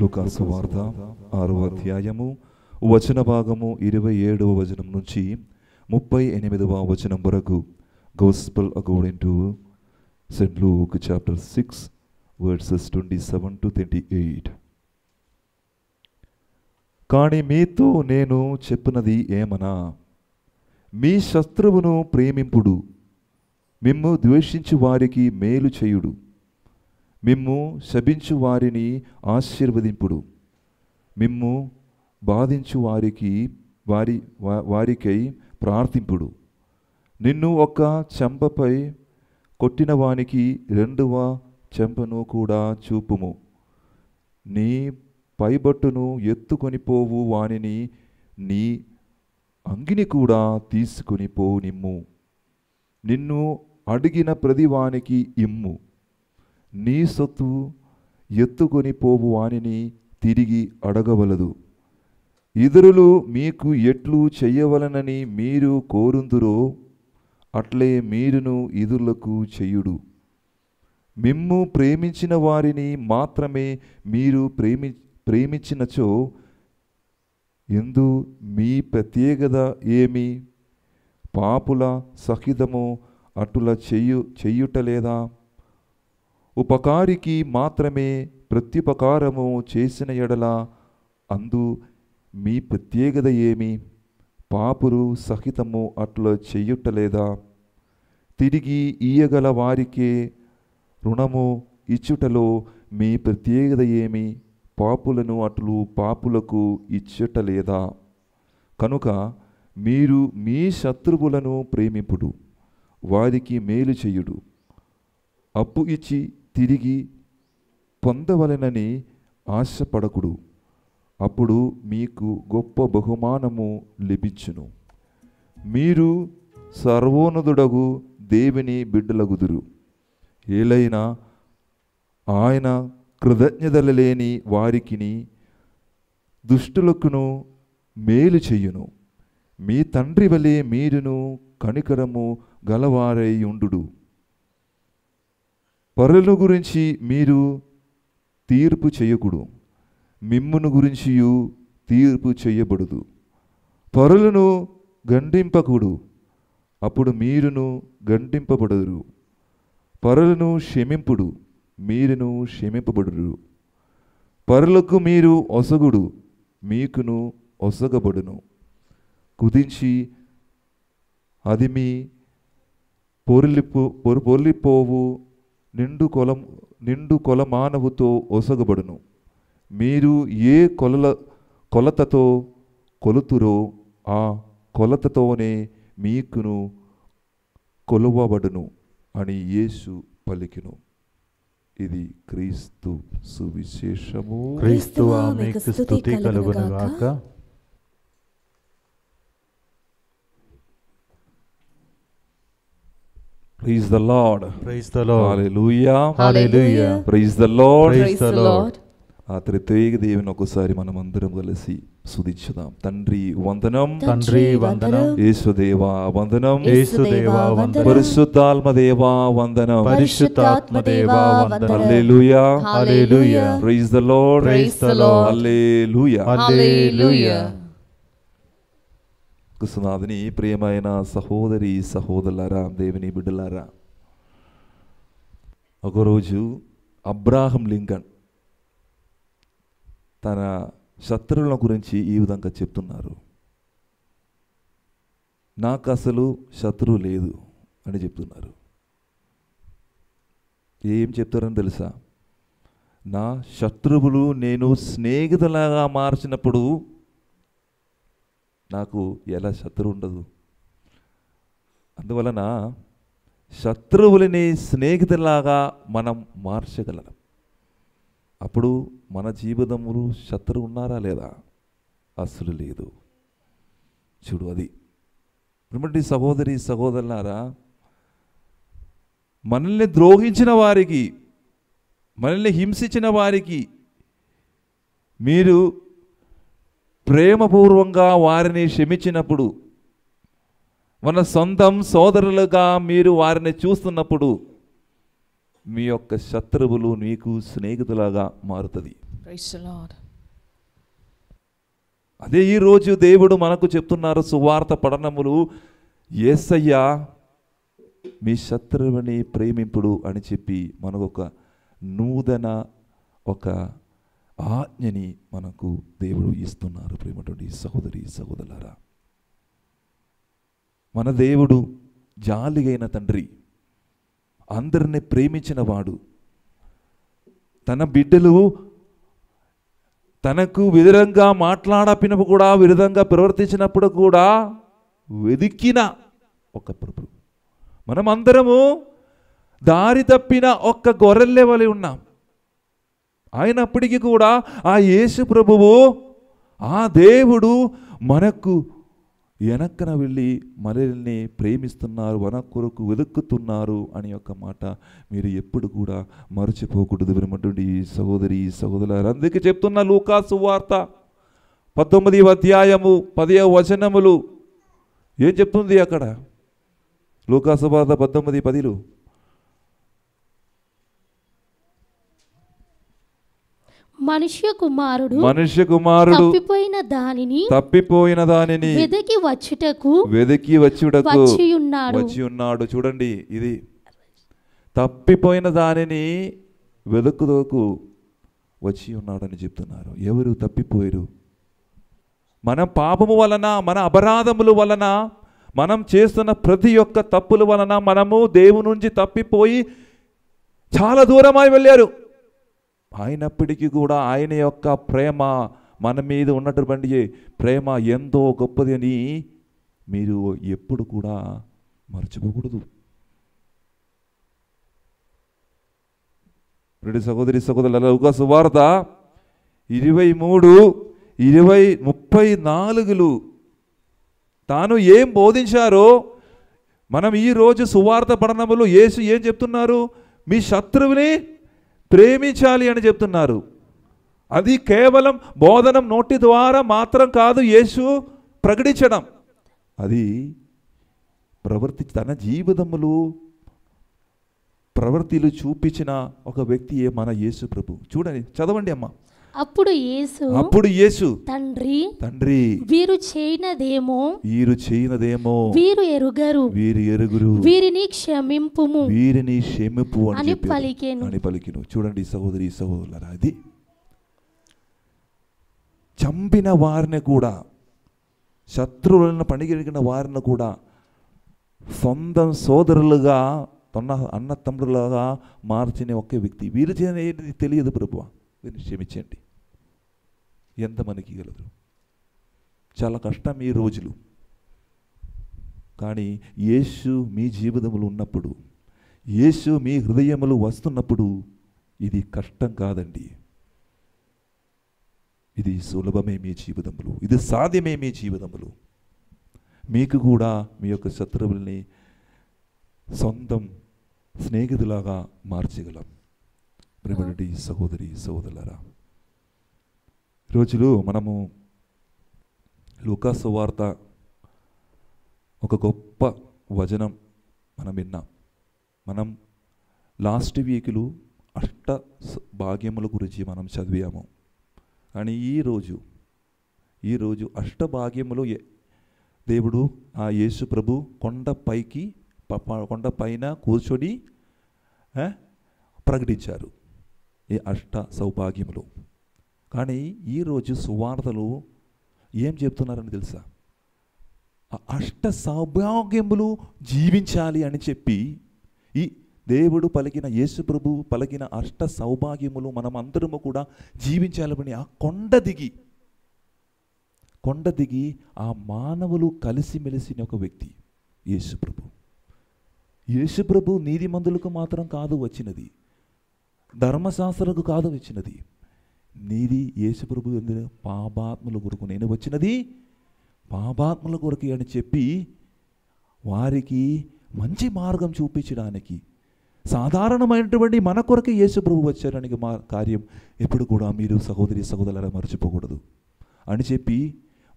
లూకా సువార్త 6వ అధ్యాయము వచన భాగము 27వ వచనం నుంచి 38వ వచనం వరకు. Gospel according to St. Luke chapter 6 verses 27 to 38. కానీ మీతో నేను చెప్పినది ఏమనా, మీ శత్రువును ప్రేమింపుడు, మిమ్ము ద్వేషించు వారికి మేలు చేయుడు, మిమ్ము శపించు వారిని ఆశీర్వదింపుడు, మిమ్ము బాధించు వారికి వారికై ప్రార్థింపుడు. నిన్ను ఒక చెంపపై కొట్టిన వానికి రెండవ చెంపను కూడా చూపుము. నీ పైబట్టును ఎత్తుకొని పోవు వానిని నీ అంగిని కూడా తీసుకొని పోనిమ్ము. నిన్ను అడిగిన ప్రతి వానికి ఇమ్ము. నీ సొత్తు ఎత్తుకొని పోవు వానిని తిరిగి అడగవలదు. ఇతరులు మీకు ఎట్లు చెయ్యవలనని మీరు కోరుందురో అట్లే మీరును ఇతరులకు చెయ్యుడు. మిమ్ము ప్రేమించిన వారిని మాత్రమే మీరు ప్రేమించినచో ఎందు మీ ప్రత్యేకత ఏమి? పాపుల సహితము అటుల చెయ్యుటలేదా? ఉపకారికి మాత్రమే ప్రత్యుపకారము చేసిన ఎడల అందు మీ ప్రత్యేకత ఏమి? పాపులు సహితము అట్లా చెయ్యుటలేదా? తిరిగి ఇయ్యగల వారికే రుణము ఇచ్చుటలో మీ ప్రత్యేకత ఏమి? పాపులను అట్లు పాపులకు ఇచ్చుటలేదా? కనుక మీరు మీ శత్రువులను ప్రేమింపుడు, వారికి మేలు చేయుడు, అప్పు ఇచ్చి తిరిగి పొందవలెనని ఆశపడకుడు. అప్పుడు మీకు గొప్ప బహుమానము లభించును. మీరు సర్వోన్నతుడగు దేవుని బిడ్డలగుదురు. ఏలైనా ఆయన కృతజ్ఞతలు లేని వారికిని దుష్టులకును మేలు చెయ్యును. మీ తండ్రి వలె మీరును కనికరము గలవారై ఉండుడు. పరుల గురించి మీరు తీర్పు చేయకుడు, మిమ్మును గురించియు తీర్పు చేయబడుదు. పరులను గండింపకుడు, అప్పుడు మీరును గండింపబడుదురు. పరులను క్షమింపుడు, మీరును క్షమింపబడురు. పరులకు మీరు ఒసగుడు, మీకును ఒసగబడును. కుదించి అది మీ పొర్లిపోవు నిండు కొలమానవుతో ఒసగబడును. మీరు ఏ కొలతతో కొలుతురో ఆ కొలతతోనే మీకును కొలువబడును అని యేసు పలికెను. ఇది క్రీస్తు సువిశేషము. క్రీస్తువా మీకు స్తుతి కలుగునుగాక. Praise the Lord. Praise the Lord. Hallelujah. Hallelujah. Praise the Lord. Praise the Lord. ఆ త్రిత్వైక దేవుని ఒకసారి మనం అందరం కలిసి స్తుతించుదాం. తండ్రి వందనం, తండ్రి వందనం, యేసుదేవా వందనం, యేసుదేవా వందనం, పరిశుద్ధాత్మదేవా వందనం, పరిశుద్ధాత్మదేవా వందనం. హల్లెలూయా. హల్లెలూయా. Praise the Lord. Praise the Lord. హల్లెలూయా. హల్లెలూయా. కృష్ణనాథుని ప్రియమైన సహోదరి సహోదరులారా, దేవుని బిడ్డలారా, ఒకరోజు అబ్రాహం లింకన్ తన శత్రువుల గురించి ఈ విధంగా చెప్తున్నారు. నాకు అసలు శత్రువు లేదు అని చెప్తున్నారు. ఏం చెప్తారని తెలుసా? నా శత్రువులు నేను స్నేహితులాగా మార్చినప్పుడు నాకు ఎలా శత్రువు ఉండదు. అందువలన శత్రువులని స్నేహితులాగా మనం మార్చగలం. అప్పుడు మన జీవితంలో శత్రువు ఉన్నారా లేదా? అసలు లేదు. చూడు, అది ఇటువంటి సహోదరి సహోదరులారా, మనల్ని ద్రోహించిన వారికి, మనల్ని హింసించిన వారికి మీరు ప్రేమపూర్వంగా వారిని క్షమించినప్పుడు, మన సొంతం సోదరులుగా మీరు వారిని చూస్తున్నప్పుడు మీ యొక్క శత్రువులు నీకు స్నేహితులాగా మారుతుంది. Praise the Lord. అదే ఈరోజు దేవుడు మనకు చెప్తున్నారు సువార్త పఠనములు, యేసయ్య మీ శత్రువుని ప్రేమింపుడు అని చెప్పి మనకు ఒక నూతన ఒక ఆజ్ఞని మనకు దేవుడు ఇస్తున్నారు. ప్రేమటువంటి సహోదరి సహోదరులారా, మన దేవుడు జాలిగైన తండ్రి, అందరిని ప్రేమించిన వాడు. తన బిడ్డలు తనకు విధంగా మాట్లాడపినప్పుడు కూడా విధంగా ప్రవర్తించినప్పుడు కూడా వెదికిన ఒక ప్రభు. మనం అందరము దారి తప్పిన ఒక్క గొర్రెల వలె ఉన్నాం. అయినప్పటికీ కూడా ఆ యేసు ప్రభువు, ఆ దేవుడు మనకు వెనక్కన వెళ్ళి మనల్ని ప్రేమిస్తున్నారు, మన కొరకు వెతుక్కుతున్నారు అని ఒక మాట మీరు ఎప్పుడు కూడా మరచిపోకూడదు. వినటువంటి సహోదరి సహోదరులారా, అందుకే చెప్తున్న లూకా సువార్త 19వ అధ్యాయము 10వ వచనములు ఏం చెప్తుంది అక్కడ? లూకా సువార్త 19:10 మనుష్య కుమారుడు తప్పిపోయిన దానిని వెదకి వచ్చుటకు వచ్చి ఉన్నాడు. చూడండి, ఇది తప్పిపోయిన దానిని వెదకుదోకు వచ్చి ఉన్నాడని చెప్తున్నారు. ఎవరు తప్పిపోయారు? మన పాపము వలన, మన అపరాధముల వలన, మనం చేస్తున్న ప్రతి ఒక్క తప్పుల వలన మనము దేవుని నుంచి తప్పిపోయి చాలా దూరమై వెళ్ళారు. అయినప్పటికీ కూడా ఆయన యొక్క ప్రేమ, మన మీద ఉన్నటువంటి ప్రేమ ఎంతో గొప్పది అని మీరు ఎప్పుడు కూడా మర్చిపోకూడదు. సహోదరి సహోదరుల, లూకా సువార్త 23:34 తాను ఏం బోధించారో మనం ఈరోజు సువార్త పఠనములో యేసు ఏం చెప్తున్నారు? మీ శత్రువుని ప్రేమించాలి అని చెప్తున్నారు. అది కేవలం బోధనం నోటి ద్వారా మాత్రం కాదు యేసు ప్రకటించడం, అది తన జీవితములు ప్రవృత్తిలు చూపించిన ఒక వ్యక్తి మన యేసు ప్రభు. చూడండి, చదవండి అమ్మా. అప్పుడు యేసు తండ్రి వీరు చేయనదేమో వీరు ఎరుగరు వీరిని క్షమింపుము అని పలికెను. చూడండి సహోదరి సహోదరులారా, అది చంపిన వారిని కూడా, శత్రువులను పనిగలిగిన వారిని కూడా సొంత సోదరులుగా, అన్న తమ్ముడులాగా మార్చిన ఒకే వ్యక్తి. వీరు చేయని తెలియదు ప్రభువా, వీరిని క్షమించండి. ఎంత మనకి గలదు? చాలా కష్టం ఈ రోజులు. కానీ యేసు మీ జీవితములు ఉన్నప్పుడు, యేసు మీ హృదయములు వస్తున్నప్పుడు ఇది కష్టం కాదండి. ఇది సులభమే మీ జీవితములు, ఇది సాధ్యమే మీ జీవితములు. మీకు కూడా మీ యొక్క శత్రువుల్ని సొంతం స్నేహితులాగా మార్చగలం. ప్రేమటి సహోదరి సహోదరులారా, రోజులు మనము లూకా సువార్త ఒక గొప్ప వచనం మనం విన్నాం. మనం లాస్ట్ వీక్లు అష్ట భాగ్యముల గురించి మనం చదివాము. కానీ ఈరోజు అష్టభాగ్యములు దేవుడు ఆ యేసు ప్రభు కొండ పైన కూర్చొని ప్రకటించారు ఈ అష్ట సౌభాగ్యములు. కానీ ఈరోజు సువార్తలు ఏం చెప్తున్నారని తెలుసా? ఆ అష్ట సౌభాగ్యములు జీవించాలి అని చెప్పి ఈ దేవుడు పలికిన, యేసు ప్రభు పలికిన అష్ట సౌభాగ్యములు మనం అందరము కూడా జీవించాలని ఆ కొండ దిగి ఆ మానవులు కలిసిమెలిసిన ఒక వ్యక్తి యేసు ప్రభు. యేసు ప్రభు నీతిమంతులకు మాత్రం కాదు వచ్చినది, ధర్మశాస్త్రకు కాదు వచ్చినది. నీది యేసు ప్రభు ఎందుకు? పాపాత్ముల కొరకు నేను వచ్చినది పాపాత్ముల కొరకు అని చెప్పి వారికి మంచి మార్గం చూపించడానికి, సాధారణమైనటువంటి మన కొరకు యేసు ప్రభు వచ్చారని కార్యం ఎప్పుడు కూడా మీరు సహోదరి సహోదరులారా మర్చిపోకూడదు అని చెప్పి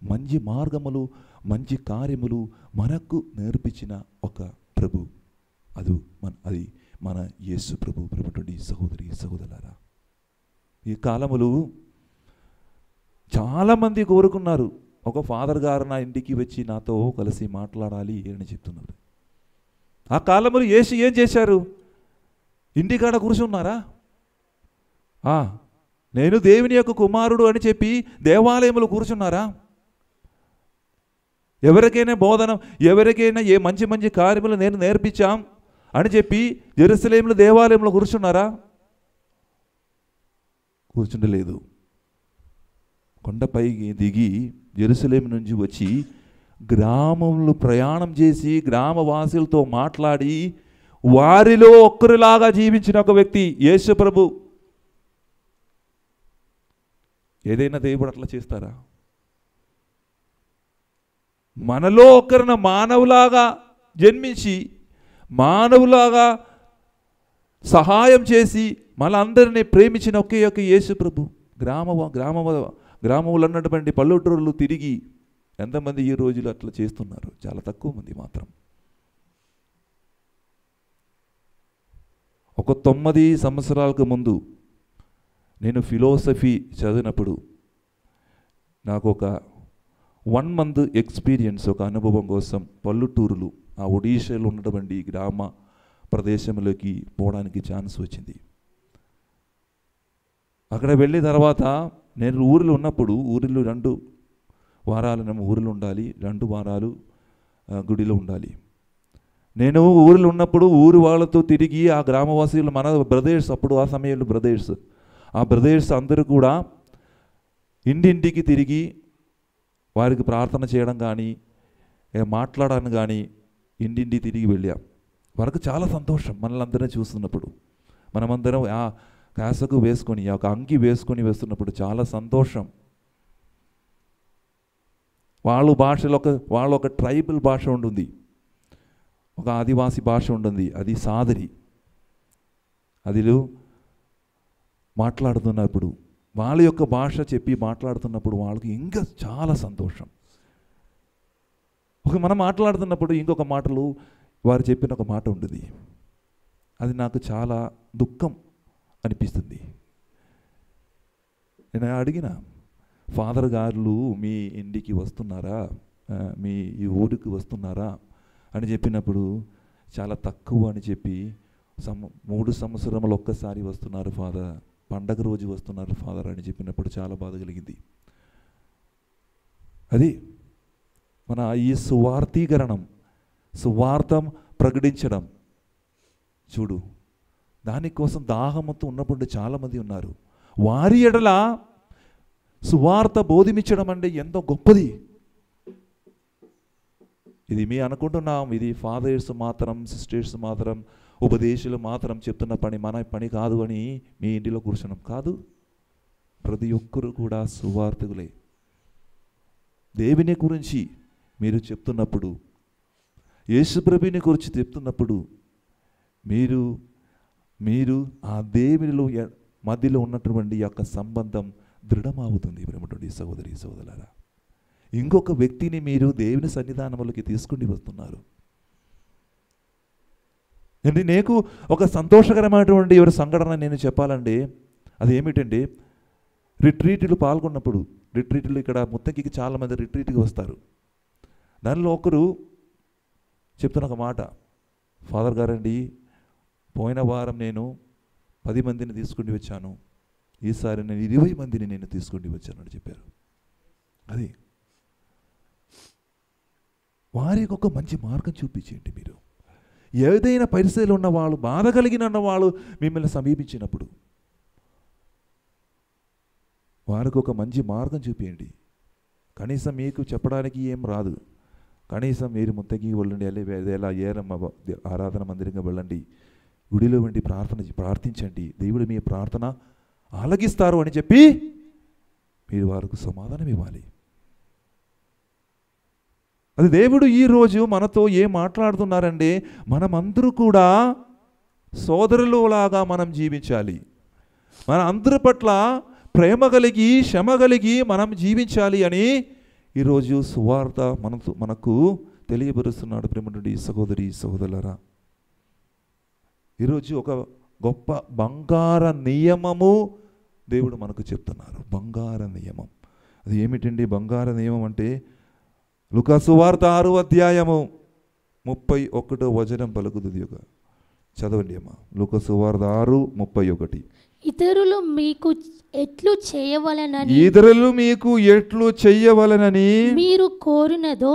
మంచి మార్గములు, మంచి కార్యములు మనకు నేర్పించిన ఒక ప్రభు. అది మన యేసు ప్రభు. ప్రేమటువంటి సహోదరి సహోదరులారా, ఈ కాలములు చాలామంది కోరుకున్నారు, ఒక ఫాదర్ గారు నా ఇంటికి వచ్చి నాతో కలిసి మాట్లాడాలి అని చెప్తున్నారు. ఆ కాలములు యేసు ఏం చేశారు? ఇంటికాడ కూర్చున్నారా? నేను దేవుని యొక్క కుమారుడు అని చెప్పి దేవాలయములు కూర్చున్నారా? ఎవరికైనా బోధన, ఎవరికైనా ఏ మంచి మంచి కార్యములు నేను నేర్పించాం అని చెప్పి జెరూసలేములో దేవాలయంలో కూర్చున్నారా? కూర్చుండలేదు. కొండపైకి దిగి జెరూసలేం నుంచి వచ్చి గ్రామంలో ప్రయాణం చేసి గ్రామవాసులతో మాట్లాడి వారిలో ఒక్కరిలాగా జీవించిన ఒక వ్యక్తి యేసు ప్రభు. ఏదైనా దేవుడు అట్లా చేస్తారా? మనలో ఒకరిన మానవులాగా జన్మించి మానవులాగా సహాయం చేసి మనందరినీ ప్రేమించిన ఒకే ఒక యేసు ప్రభు. గ్రామంలో ఉన్నటువంటి పల్లెటూరులు తిరిగి ఎంతమంది ఈ రోజులు అట్లా చేస్తున్నారు? చాలా తక్కువ మంది మాత్రం. ఒక 9 సంవత్సరాలకు ముందు నేను ఫిలాసఫీ చదివినప్పుడు నాకు ఒక 1 month ఎక్స్పీరియన్స్, ఒక అనుభవం కోసం పల్లెటూరులు ఆ ఒడిశాలో ఉన్నటువంటి గ్రామ ప్రదేశంలోకి పోవడానికి ఛాన్స్ వచ్చింది. అక్కడ వెళ్ళిన తర్వాత నేను ఊరిలో ఉన్నప్పుడు, ఊరిలో 2 వారాలు ఊరిలో ఉండాలి, 2 వారాలు గుడిలో ఉండాలి. నేను ఊరిలో ఉన్నప్పుడు ఊరి వాళ్ళతో తిరిగి ఆ గ్రామవాసులు మన బ్రదర్స్, అప్పుడు ఆ సమయంలో ఆ బ్రదర్స్ అందరూ కూడా ఇంటింటికి తిరిగి వారికి ప్రార్థన చేయడం కానీ మాట్లాడడం కానీ ఇంటింటికి తిరిగి వెళ్ళాం. వారికి చాలా సంతోషం మనల్ని అందరినీ చూస్తున్నప్పుడు. మనమందరం ఆ కాసకు వేసుకొని, ఒక అంగి వేసుకొని వేస్తున్నప్పుడు చాలా సంతోషం. వాళ్ళ ఒక ట్రైబల్ భాష ఉంటుంది, ఒక ఆదివాసీ భాష ఉంటుంది, అది సాదరి. అదిలో మాట్లాడుతున్నప్పుడు వాళ్ళ యొక్క భాష చెప్పి మాట్లాడుతున్నప్పుడు వాళ్ళకి ఇంకా చాలా సంతోషం. మనం మాట్లాడుతున్నప్పుడు ఇంకొక మాటలు వారు చెప్పిన ఒక మాట ఉంటుంది, అది నాకు చాలా దుఃఖం అనిపిస్తుంది. నేను అడిగిన, ఫాదర్ గారు మీ ఇంటికి వస్తున్నారా, మీ ఈ ఊరికి వస్తున్నారా అని చెప్పినప్పుడు చాలా తక్కువ అని చెప్పి 3 సంవత్సరములు ఒక్కసారి వస్తున్నారు ఫాదర్, పండగ రోజు వస్తున్నారు ఫాదర్ అని చెప్పినప్పుడు చాలా బాధ కలిగింది. అది మన ఈ సువార్థీకరణం, సువార్థం ప్రకటించడం చూడు, దానికోసం దాహంతో ఉన్నప్పుడు చాలామంది ఉన్నారు. వారి ఎడల సువార్త బోధించడం అంటే ఎంతో గొప్పది. ఇది మీ అనుకుంటున్నాం, ఇది ఫాదర్స్ మాత్రం, సిస్టర్స్ మాత్రం, ఉపదేశాలు మాత్రం చెప్తున్న పని, మన పని కాదు అని మీ ఇంటిలో కూర్చున్నాం కాదు. ప్రతి ఒక్కరు కూడా సువార్థకులే. దేవుని గురించి మీరు చెప్తున్నప్పుడు, యేసుప్రభుని గురించి చెప్తున్నప్పుడు మీరు ఆ దేవునిలో మధ్యలో ఉన్నటువంటి యొక్క సంబంధం దృఢమవుతుంది. ప్రేమటువంటి సహోదరి సహోదరులారా, ఇంకొక వ్యక్తిని మీరు దేవుని సన్నిధానంలోకి తీసుకుని వస్తున్నారు. నీకు ఒక సంతోషకరమైనటువంటి ఎవరి సంఘటన నేను చెప్పాలంటే అది ఏమిటంటే, రిట్రీట్లు పాల్గొన్నప్పుడు, రిట్రీట్లు ఇక్కడ ముత్తంకికి చాలామంది రిట్రీట్కి వస్తారు. దానిలో ఒకరు చెప్తున్న ఒక మాట, ఫాదర్ గారండి పోయిన వారం నేను 10 మందిని తీసుకుని వచ్చాను, ఈసారి నేను 20 మందిని నేను తీసుకుని వచ్చాను అని చెప్పారు. అది వారికి ఒక మంచి మార్గం చూపించేయండి. మీరు ఏదైనా పరిస్థితులు ఉన్న వాళ్ళు, బాధ కలిగిన వాళ్ళు మిమ్మల్ని సమీపించినప్పుడు వారికి ఒక మంచి మార్గం చూపించండి. కనీసం మీకు చెప్పడానికి ఏం రాదు, కనీసం మీరు ముత్తకి వెళ్ళండి, ఎలా ఆరాధన మందిరంగా వెళ్ళండి, గుడిలో వెండి ప్రార్థించండి, దేవుడు మీ ప్రార్థన ఆలగిస్తారు అని చెప్పి మీరు వారికి సమాధానం ఇవ్వాలి. అది దేవుడు ఈరోజు మనతో ఏం మాట్లాడుతున్నారంటే, మనమందరూ కూడా సోదరులలాగా మనం జీవించాలి. మన అందరి పట్ల ప్రేమ కలిగి, క్షమ కలిగి మనం జీవించాలి అని ఈరోజు సువార్త మనకు తెలియపరుస్తున్నాడు. ప్రేమనుడి సహోదరి సహోదరులారా, ఈరోజు ఒక గొప్ప బంగార నియమము దేవుడు మనకు చెప్తున్నారు. బంగార నియమం అది ఏమిటండి? బంగార నియమం అంటే లూకా సువార్త 6వ అధ్యాయము 31వ వచనం పలుకుతుంది. చదవండి అమ్మా, లూకా సువార్త 6:31. ఇతరులు మీకు ఎట్లు చేయవలెనని మీరు కోరునదో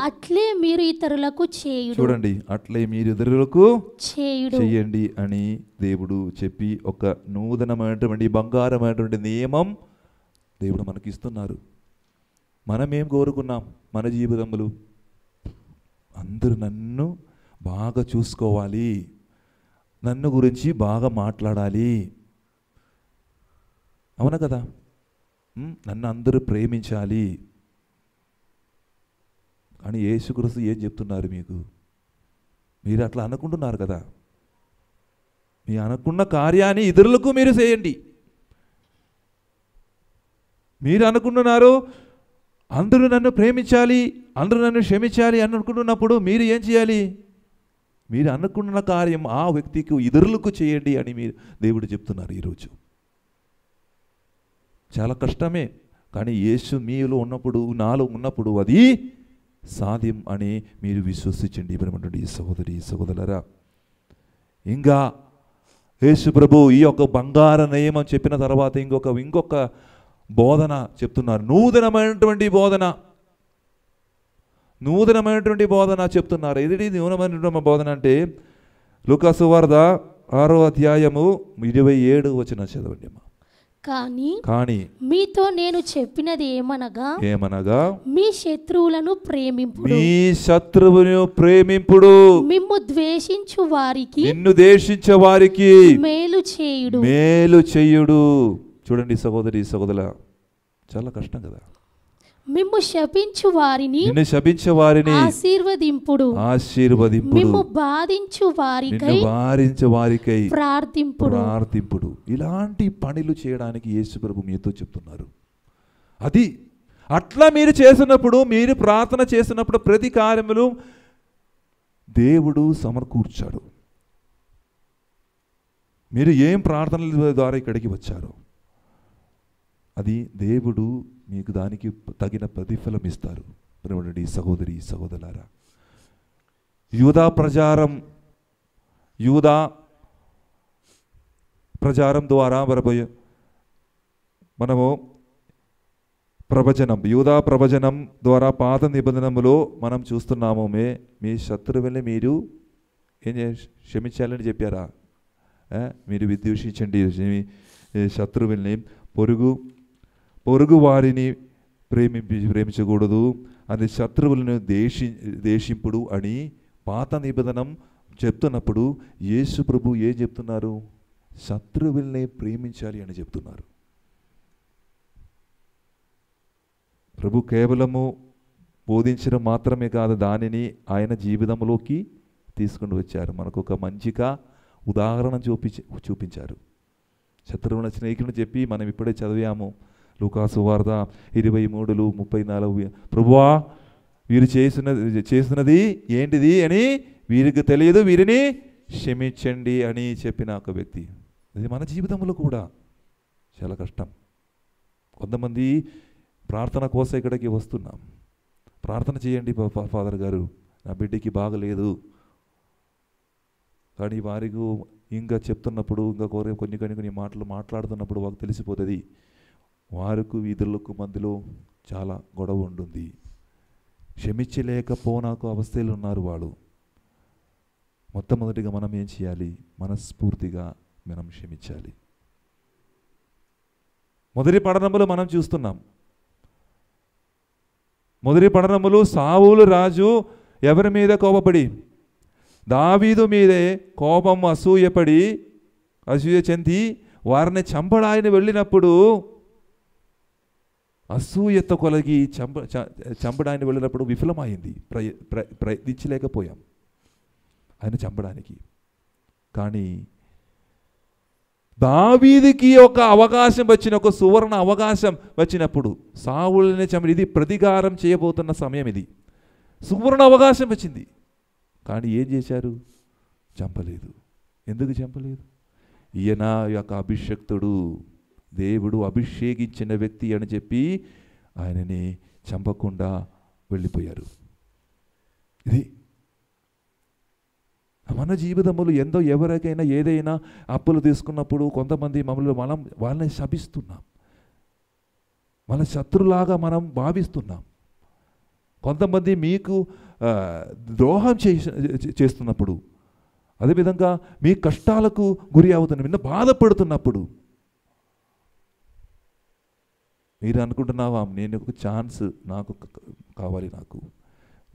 అట్లే మీరు ఇతరులకు చేయుడు. చూడండి, అట్లే మీరు ఇతరులకు చేయండి అని దేవుడు చెప్పి ఒక నూతనమైనటువంటి బంగారమైనటువంటి నియమం దేవుడు మనకి ఇస్తున్నారు. మనమేం కోరుకున్నాం? మన జీవితములు అందరూ నన్ను బాగా చూసుకోవాలి, నన్ను గురించి బాగా మాట్లాడాలి, అవునా కదా? నన్ను అందరూ ప్రేమించాలి. కానీ యేసుక్రీస్తు ఏం చెప్తున్నారు మీకు? మీరు అట్లా అనుకుంటున్నారు కదా, మీ అనుకున్న కార్యాన్ని ఇతరులకు మీరు చేయండి. మీరు అనుకుంటున్నారు అందరూ నన్ను ప్రేమించాలి, అందరూ నన్ను క్షమించాలి అని అనుకుంటున్నప్పుడు మీరు ఏం చేయాలి? మీరు అనుకున్న కార్యం ఆ వ్యక్తికి ఇతరులకు చేయండి అని మీరు దేవుడు చెప్తున్నారు. ఈరోజు చాలా కష్టమే, కానీ యేసు మీలో ఉన్నప్పుడు, నాలో ఉన్నప్పుడు అది సాధ్యం అని మీరు విశ్వసించండి. ఈ సహోదరి సహోదరులారా, ఇంకా యేసు ప్రభు ఈ యొక్క బంగార నియమం చెప్పిన తర్వాత ఇంకొక బోధన చెప్తున్నారు. నూతనమైనటువంటి బోధన చెప్తున్నారు. ఏది నూతనమైనటువంటి బోధన అంటే లూకా సువార్త 6వ అధ్యాయము 27వ వచనం చదవండి అమ్మా. కానీ మీతో నేను చెప్పినది ఏమనగా మీ శత్రువులను ప్రేమింపుడు, మిమ్ము ద్వేషించు వారికి నిన్ను ద్వేషించే వారికి మేలు చేయుడు. చూడండి సహోదరి సహోదరుల, చాలా కష్టం కదా. మిమ్ము శపించు వారిని ఆశీర్వదింపుడు, మిమ్ము బాధించు వారికై ప్రార్థింపుడు. ఇలాంటి పనులు చేయడానికి యేసు ప్రభు మీతో చెప్తున్నారు. అది అట్లా మీరు చేసినప్పుడు, మీరు ప్రార్థన చేసినప్పుడు ప్రతి కార్యములు దేవుడు సమకూర్చాడు. మీరు ఏం ప్రార్థనల ద్వారా ఇక్కడికి వచ్చారో అది దేవుడు మీకు దానికి తగిన ప్రతిఫలం ఇస్తారు. ప్రేమడి సహోదరి సహోదరులారా, యూదా ప్రచారం ద్వారా మనము యూదా ప్రవచనం ద్వారా పాత నిబంధనములో మనం చూస్తున్నాము, మీ శత్రువుల్ని మీరు ఏం క్షమించాలని చెప్పారా? మీరు విద్వేషించండి శత్రువుల్ని, పొరుగు వారిని ప్రేమించకూడదు, అది శత్రువులను దేశింపుడు అని పాత నిబంధనం చెప్తున్నప్పుడు యేసు ప్రభు ఏం చెప్తున్నారు? శత్రువుల్ని ప్రేమించాలి అని చెప్తున్నారు. ప్రభు కేవలము బోధించడం మాత్రమే కాదు, దానిని ఆయన జీవితంలోకి తీసుకుని వచ్చారు. మనకు ఒక మంచిగా ఉదాహరణ చూపించారు. శత్రువుల స్నేహితులను చెప్పి మనం ఇప్పుడే చదివాము లూకా సువార్త 23:34. ప్రభువా, వీరు చేసినది ఏంటిది అని వీరికి తెలియదు, వీరిని క్షమించండి అని చెప్పిన ఒక వ్యక్తి. ఇది మన జీవితంలో కూడా చాలా కష్టం. కొంతమంది ప్రార్థన కోసం ఇక్కడికి వస్తున్నాం, ప్రార్థన చేయండి ఫాదర్ గారు, నా బిడ్డకి బాగలేదు, కానీ వారికి ఇంకా చెప్తున్నప్పుడు, ఇంకా కొన్ని మాటలు మాట్లాడుతున్నప్పుడు వారికి తెలిసిపోతుంది వారికి ఇతరులకు మధ్యలో చాలా గొడవ ఉంటుంది. క్షమించలేకపోనాకు అవస్థలు ఉన్నారు వాళ్ళు. మొట్టమొదటిగా మనం ఏం చేయాలి? మనస్ఫూర్తిగా మనం క్షమించాలి. మొదటి పట్టణములో మనం చూస్తున్నాం, మొదటి పట్టణములు సావులు రాజు ఎవరి మీద కోపపడి? దావీదు మీదే కోపం అసూయ చెంది వారిని చంపడాయని వెళ్ళినప్పుడు, అసూయత కొలగి చంపడానికి వెళ్ళినప్పుడు విఫలమైంది. ప్రయత్నించలేకపోయాం ఆయన చంపడానికి. కానీ దావీదుకి ఒక అవకాశం ఒక సువర్ణ అవకాశం వచ్చినప్పుడు సావుల్ని చంపి, ఇది ప్రతీకారం చేయబోతున్న సమయం, ఇది సువర్ణ అవకాశం వచ్చింది. కానీ ఏం చేశారు? చంపలేదు. ఎందుకు చంపలేదు? ఈయన యొక్క అభిషక్తుడు, దేవుడు అభిషేకించిన వ్యక్తి అని చెప్పి ఆయనని చంపకుండా వెళ్ళిపోయారు. ఇది మన జీవితములు ఎవరికైనా ఏదైనా అప్పులు తీసుకున్నప్పుడు కొంతమంది వాళ్ళని శపిస్తున్నాం, వాళ్ళ శత్రులాగా మనం భావిస్తున్నాం. కొంతమంది మీకు ద్రోహం చేస్తున్నప్పుడు, అదేవిధంగా మీ కష్టాలకు గురి అవుతున్న బాధపడుతున్నప్పుడు మీరు అనుకుంటున్నావా నేను ఒక ఛాన్స్ నాకు కావాలి, నాకు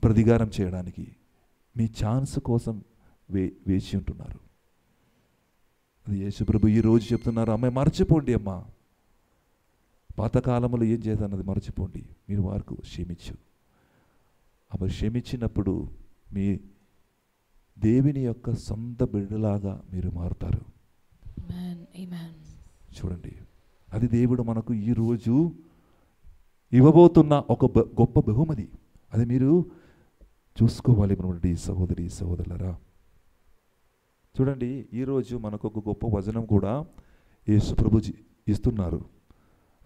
ప్రతికారం చేయడానికి. మీ ఛాన్స్ కోసం వేచి ఉంటున్నారు. అది యేసుప్రభు ఈరోజు చెప్తున్నారు, అమ్మాయి మర్చిపోండి అమ్మా, పాతకాలంలో ఏం చేశానది మర్చిపోండి, మీరు వారికి క్షమించు. అప్పుడు క్షమించినప్పుడు మీ దేవుని యొక్క సొంత బిడ్డలాగా మీరు మారుతారు. చూడండి, అది దేవుడు మనకు ఈరోజు ఇవ్వబోతున్న ఒక గొప్ప బహుమతి. అది మీరు చూసుకోవాలి మనటి సహోదరి సహోదరులరా. చూడండి, ఈరోజు మనకు ఒక గొప్ప వచనం కూడా యేసుప్రభు ఇస్తున్నారు.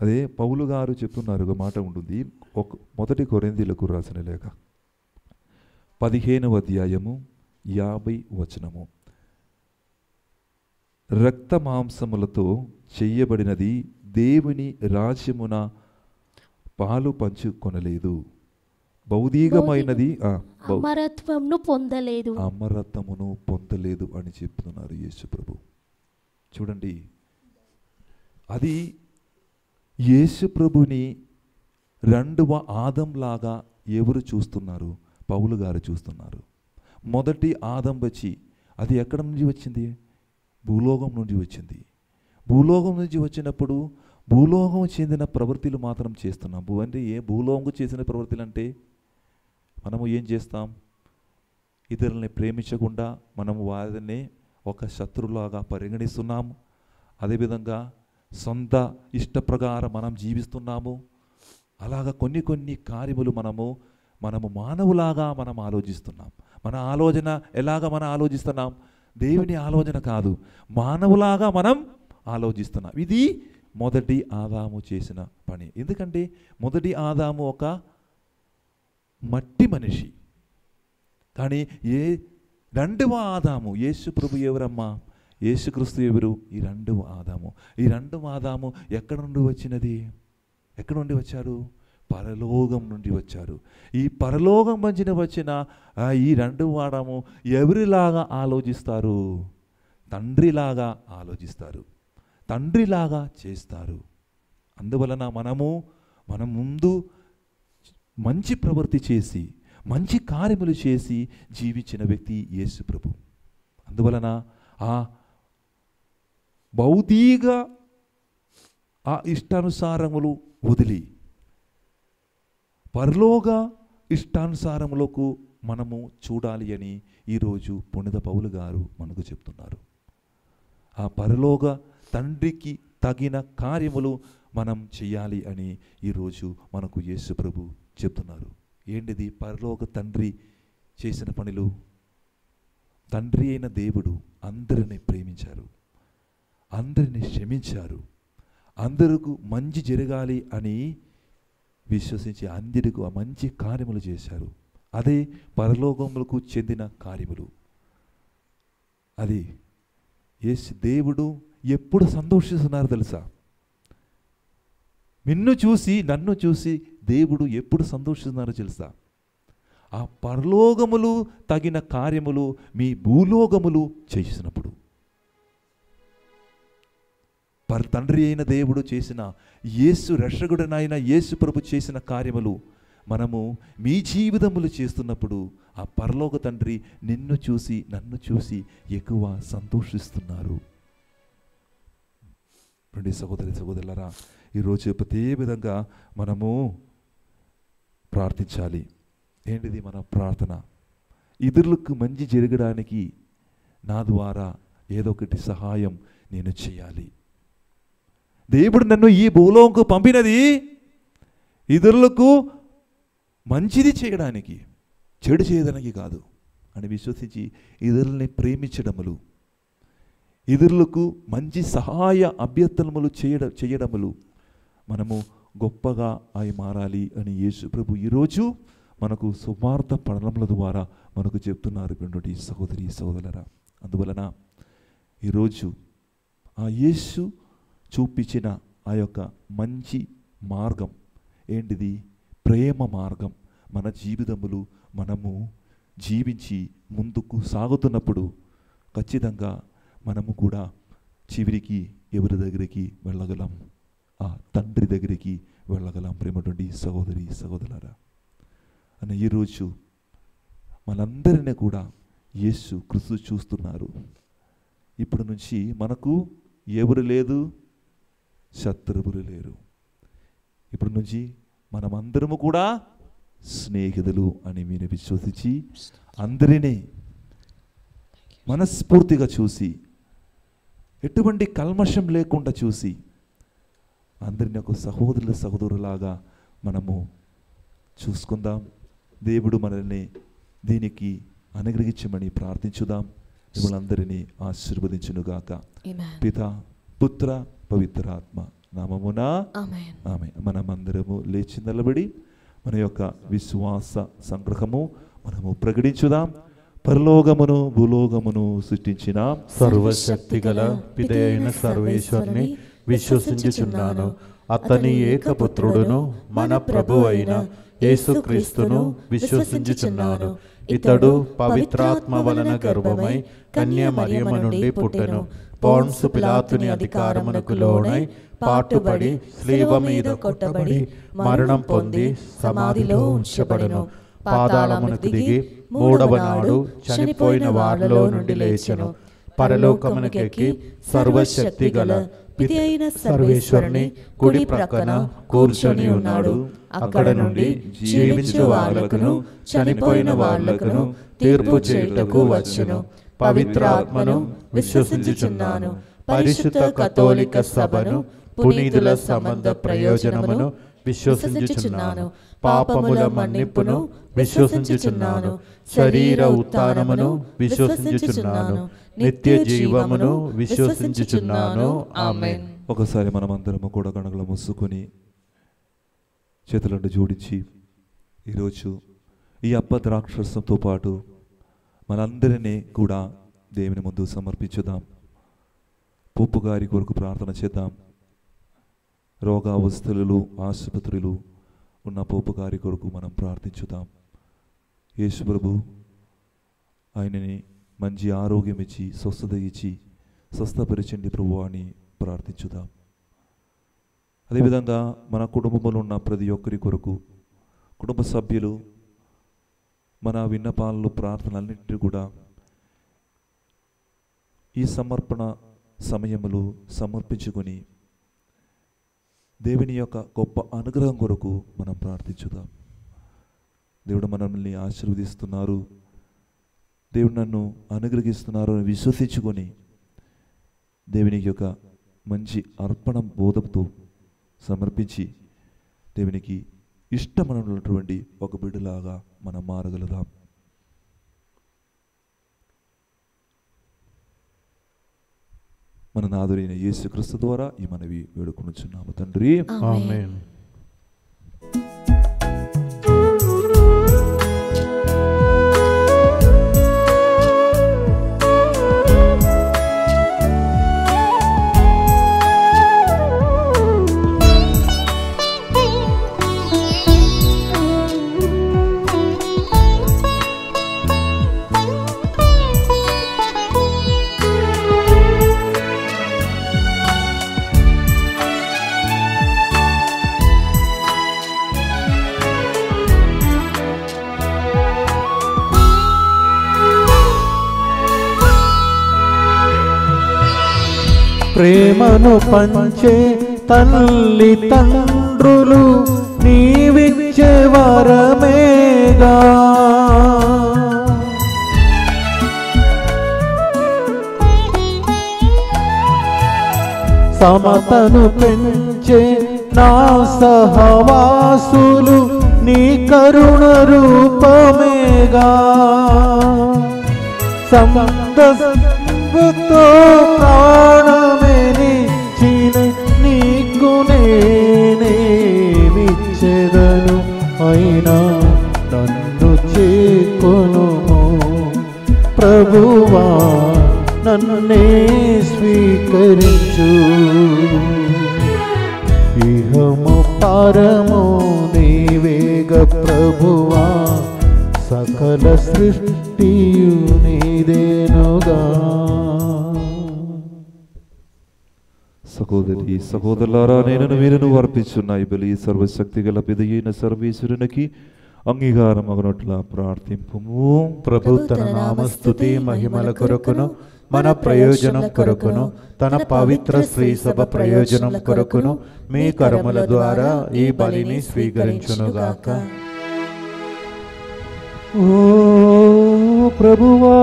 అదే పౌలు గారు చెప్తున్నారు. ఒక మాట ఉంటుంది, మొదటి కొరింథీయులకు రాసిన లేఖ 15వ అధ్యాయము 50 వచనము. రక్త మాంసములతో చెయ్యబడినది దేవుని రాజ్యమున పాలు పంచుకొనలేదు, భౌతికమైనది అమరత్వమును పొందలేదు, అమరత్వమును పొందలేదు అని చెప్తున్నారు యేసుప్రభు. చూడండి, అది యేసుప్రభుని రెండవ ఆదంలాగా ఎవరు చూస్తున్నారు? పౌలు గారు చూస్తున్నారు. మొదటి ఆదం వచ్చి అది ఎక్కడ నుంచి వచ్చింది? భూలోకం నుండి వచ్చింది. భూలోకం నుంచి వచ్చినప్పుడు భూలోకం చెందిన ప్రవృత్తులు మాత్రం చేస్తున్నాం. అంటే భూలోకం చేసిన ప్రవృత్తులు అంటే మనము ఏం చేస్తాం? ఇతరులని ప్రేమించకుండా మనము వారిని ఒక శత్రువులాగా పరిగణిస్తున్నాము. అదేవిధంగా సొంత ఇష్ట ప్రకారం మనం జీవిస్తున్నాము. అలాగా కొన్ని కార్యములు మనము మానవులాగా మనం ఆలోచిస్తున్నాం. మన ఆలోచన ఎలాగా మనం ఆలోచిస్తున్నాం? దేవుని ఆలోచన కాదు, మానవులాగా మనం ఆలోచిస్తున్నాం. ఇది మొదటి ఆదాము చేసిన పని. ఎందుకంటే మొదటి ఆదాము ఒక మట్టి మనిషి. కానీ రెండవ ఆదాము యేసు ప్రభు ఎవరమ్మా? యేసుక్రీస్తు ఎవరు? ఈ రెండవ ఆదాము. ఈ రెండవ ఆదాము ఎక్కడ నుండి వచ్చినది? ఎక్కడ నుండి వచ్చారు? పరలోకం నుండి వచ్చారు. ఈ పరలోకం మంచిన వచ్చిన ఈ రెండవ ఆదాము ఎవరిలాగా ఆలోచిస్తారు? తండ్రిలాగా ఆలోచిస్తారు, తండ్రిలాగా చేస్తారు. అందువలన మనం ముందు మంచి ప్రవృత్తి చేసి మంచి కార్యములు చేసి జీవించిన వ్యక్తి యేసు ప్రభు. అందువలన ఆ భౌతిక ఆ ఇష్టానుసారములు వదిలి పరలోక ఇష్టానుసారములకు మనము చూడాలి అని ఈరోజు పుణ్యత పౌలు గారు మనకు చెప్తున్నారు. ఆ పరలోక తండ్రికి తగిన కార్యములు మనం చేయాలి అని ఈరోజు మనకు యేసు ప్రభు చెప్తున్నారు. ఏంటిది? పరలోక తండ్రి చేసిన పనులు. తండ్రి అయిన దేవుడు అందరిని ప్రేమించారు, అందరిని క్షమించారు, అందరికీ మంచి జరగాలి అని విశ్వసించి అందరికీ ఆ మంచి కార్యములు చేశారు. అదే పరలోకములకు చెందిన కార్యములు. అది యేసు దేవుడు ఎప్పుడు సంతోషిస్తున్నారు తెలుసా? నిన్ను చూసి నన్ను చూసి దేవుడు ఎప్పుడు సంతోషిస్తున్నారో తెలుసా? ఆ పరలోకములు తగిన కార్యములు మీ భూలోకములు చేసినప్పుడు. తండ్రి అయిన దేవుడు చేసిన యేసు రక్షకుడనైన యేసు ప్రభు చేసిన కార్యములు మనము మీ జీవితములు చేస్తున్నప్పుడు ఆ పరలోక తండ్రి నిన్ను చూసి నన్ను చూసి ఎక్కువ సంతోషిస్తున్నారు. రెండు సహోదరి సహోదరులారా, ఈరోజు ప్రతి విధంగా మనము ప్రార్థించాలి. ఏంటిది మన ప్రార్థన? ఇతరులకు మంచి జరగడానికి నా ద్వారా ఏదో ఒకటి సహాయం నేను చేయాలి. దేవుడు నన్ను ఈ భూలోకంకు పంపినది ఇతరులకు మంచిది చేయడానికి, చెడు చేయడానికి కాదు అని విశ్వసించి ఇతరుల్ని ప్రేమించడములు, ఇతరులకు మంచి సహాయ అభ్యర్థనములు చేయడములు మనము గొప్పగా అయి మారాలి అని యేసు ప్రభు ఈరోజు మనకు సువార్త పఠనముల ద్వారా మనకు చెప్తున్నారు. పెండుటి సహోదరి సహోదరులారా, అందువలన ఈరోజు ఆ యేసు చూపించిన ఆ యొక్క మంచి మార్గం ఏంటిది? ప్రేమ మార్గం. మన జీవితములు మనము జీవించి ముందుకు సాగుతున్నప్పుడు ఖచ్చితంగా మనము కూడా చివరికి ఎవరి దగ్గరికి వెళ్ళగలం. ఆ తండ్రి దగ్గరికి వెళ్ళగలం. ప్రేమటువంటి సహోదరి సహోదరులారా, అని ఈరోజు మనందరినీ కూడా యేసు క్రీస్తు చూస్తున్నారు. ఇప్పటి నుంచి మనకు ఎవరు లేదు, శత్రువులు లేరు. ఇప్పటి నుంచి మనమందరము కూడా స్నేహితులు అని మీరు విశ్వసించి అందరినీ మనస్ఫూర్తిగా చూసి, ఎటువంటి కల్మషం లేకుండా చూసి, అందరినీ ఒక సహోదరులాగా మనము చూసుకుందాం. దేవుడు మనల్ని దీనికి అనుగ్రహించమని ప్రార్థించుదాం. మిమ్మల్ని ఆశీర్వదించునుగాక. పిత, పుత్ర, పవిత్రాత్మ నామమున ఆమేన్. మనమందరము లేచి నిలబడి మన యొక్క విశ్వాస సంగ్రహము మనము ప్రకటించుదాం. పరలోకమును భూలోకమును సృష్టించిన సర్వశక్తి గల పితయైన సర్వేశ్వరుని విశ్వసించుచున్నాను. అతని ఏకపుత్రుడును మన ప్రభు అయిన యేసుక్రీస్తును విశ్వసించుచున్నాను. ఇతడు పవిత్రాత్మ వలన గర్భమై కన్య మరియమ్మ నుండి పుట్టెను. పోన్సు పిలాతుని అధికారమునకు లోనై పాటుపడి స్లీవ మీద కొట్టబడి మరణం పొంది సమాధిలో ఉంచబడెను. పాతాళమునకు దిగి మూడవ నాడు చనిపోయిన వారిలో నుండి లేచెను. పరలోకమునకెక్కి సర్వశక్తి గల పితయైన సర్వేశ్వరుని కుడి ప్రక్కన కూర్చొని ఉన్నాడు. అక్కడ నుండి జీవించు వాళ్ళకును చనిపోయిన వాళ్ళకును తీర్పు చేయుటకు వచ్చును. పవిత్రాత్మను విశ్వసించుచున్నాను. పరిశుద్ధ కథోలిక సభను, పునీతుల సంబంధ ప్రయోజనమును విశ్వసించుచున్నాను. పాపముల మన్నింపును విశ్వసించుచున్నాను. శరీర ఉత్థానమును విశ్వసించుచున్నాను. నిత్య జీవమును విశ్వసించుచున్నాను. ఆమేన్. ఒకసారి మనమందరము కూడా కనుగలు మూసుకొని చేతులను జోడించి ఈరోజు ఈ అప్ప ద్రాక్షరసంతో పాటు మనందరినీ కూడా దేవుని ముందు సమర్పించుదాం. పోపు గారి కొరకు ప్రార్థన చేద్దాం. రోగావస్థలు, ఆసుపత్రులు ఉన్న పోపు గారి కొరకు మనం ప్రార్థించుదాం. యేసు ప్రభు ఆయనని మంచి ఆరోగ్యం ఇచ్చి స్వస్థత ఇచ్చి స్వస్థపరిచండి ప్రభు అని ప్రార్థించుదాం. అదేవిధంగా మన కుటుంబంలో ఉన్న ప్రతి ఒక్కరి కొరకు, కుటుంబ సభ్యులు మన విన్నపాలు, ప్రార్థనలన్నింటినీ కూడా ఈ సమర్పణ సమయములు సమర్పించుకొని దేవుని యొక్క గొప్ప అనుగ్రహం కొరకు మనం ప్రార్థించుదాం. దేవుడు మనల్ని ఆశీర్వదిస్తున్నారు, దేవుడు నన్ను అనుగ్రహిస్తున్నారు అని విశ్వసించుకొని దేవునికి యొక్క మంచి అర్పణ బోధంతో సమర్పించి దేవునికి ఇష్టమైనటువంటి ఒక బిడ్డలాగా మనం మారగలుగుదాం. మన నాదురైన యేసుక్రీస్తు ద్వారా ఈ మనవి వేడుకొనుచున్నాము తండ్రి. ఆమేన్. ప్రేమను పంచే తల్లి తండ్రులు నీవిచ్చే వరమేగా. సమతను పెంచే నా సహవాసులు నీ కరుణ రూపమేగా. సంతోషంతో ప్రాణమేనిచ్చిన నీకు నేనేమిచ్చెదను, అయినా నన్ను చేకొనుము ప్రభువా, నన్నే స్వీకరించు. ఇహము పరము నీవేగ ప్రభువా, సకల సృష్టియు నీదేనుగా. సహోదరి సహోదరులారా, నేను మీరును అర్పించున్న ఈ బలి సర్వశక్తి గల పిదైన సర్వేశ్వరునికి అంగీకారం అగునట్లా ప్రార్థింపుము. ప్రభు తన నామస్తుతి మహిమల కొరకును మన ప్రయోజనం కొరకును తన పవిత్ర శ్రీ సభ ప్రయోజనం కొరకును మీ కర్మల ద్వారా ఈ బలిని స్వీకరించునుగాక. ఓ ప్రభువా,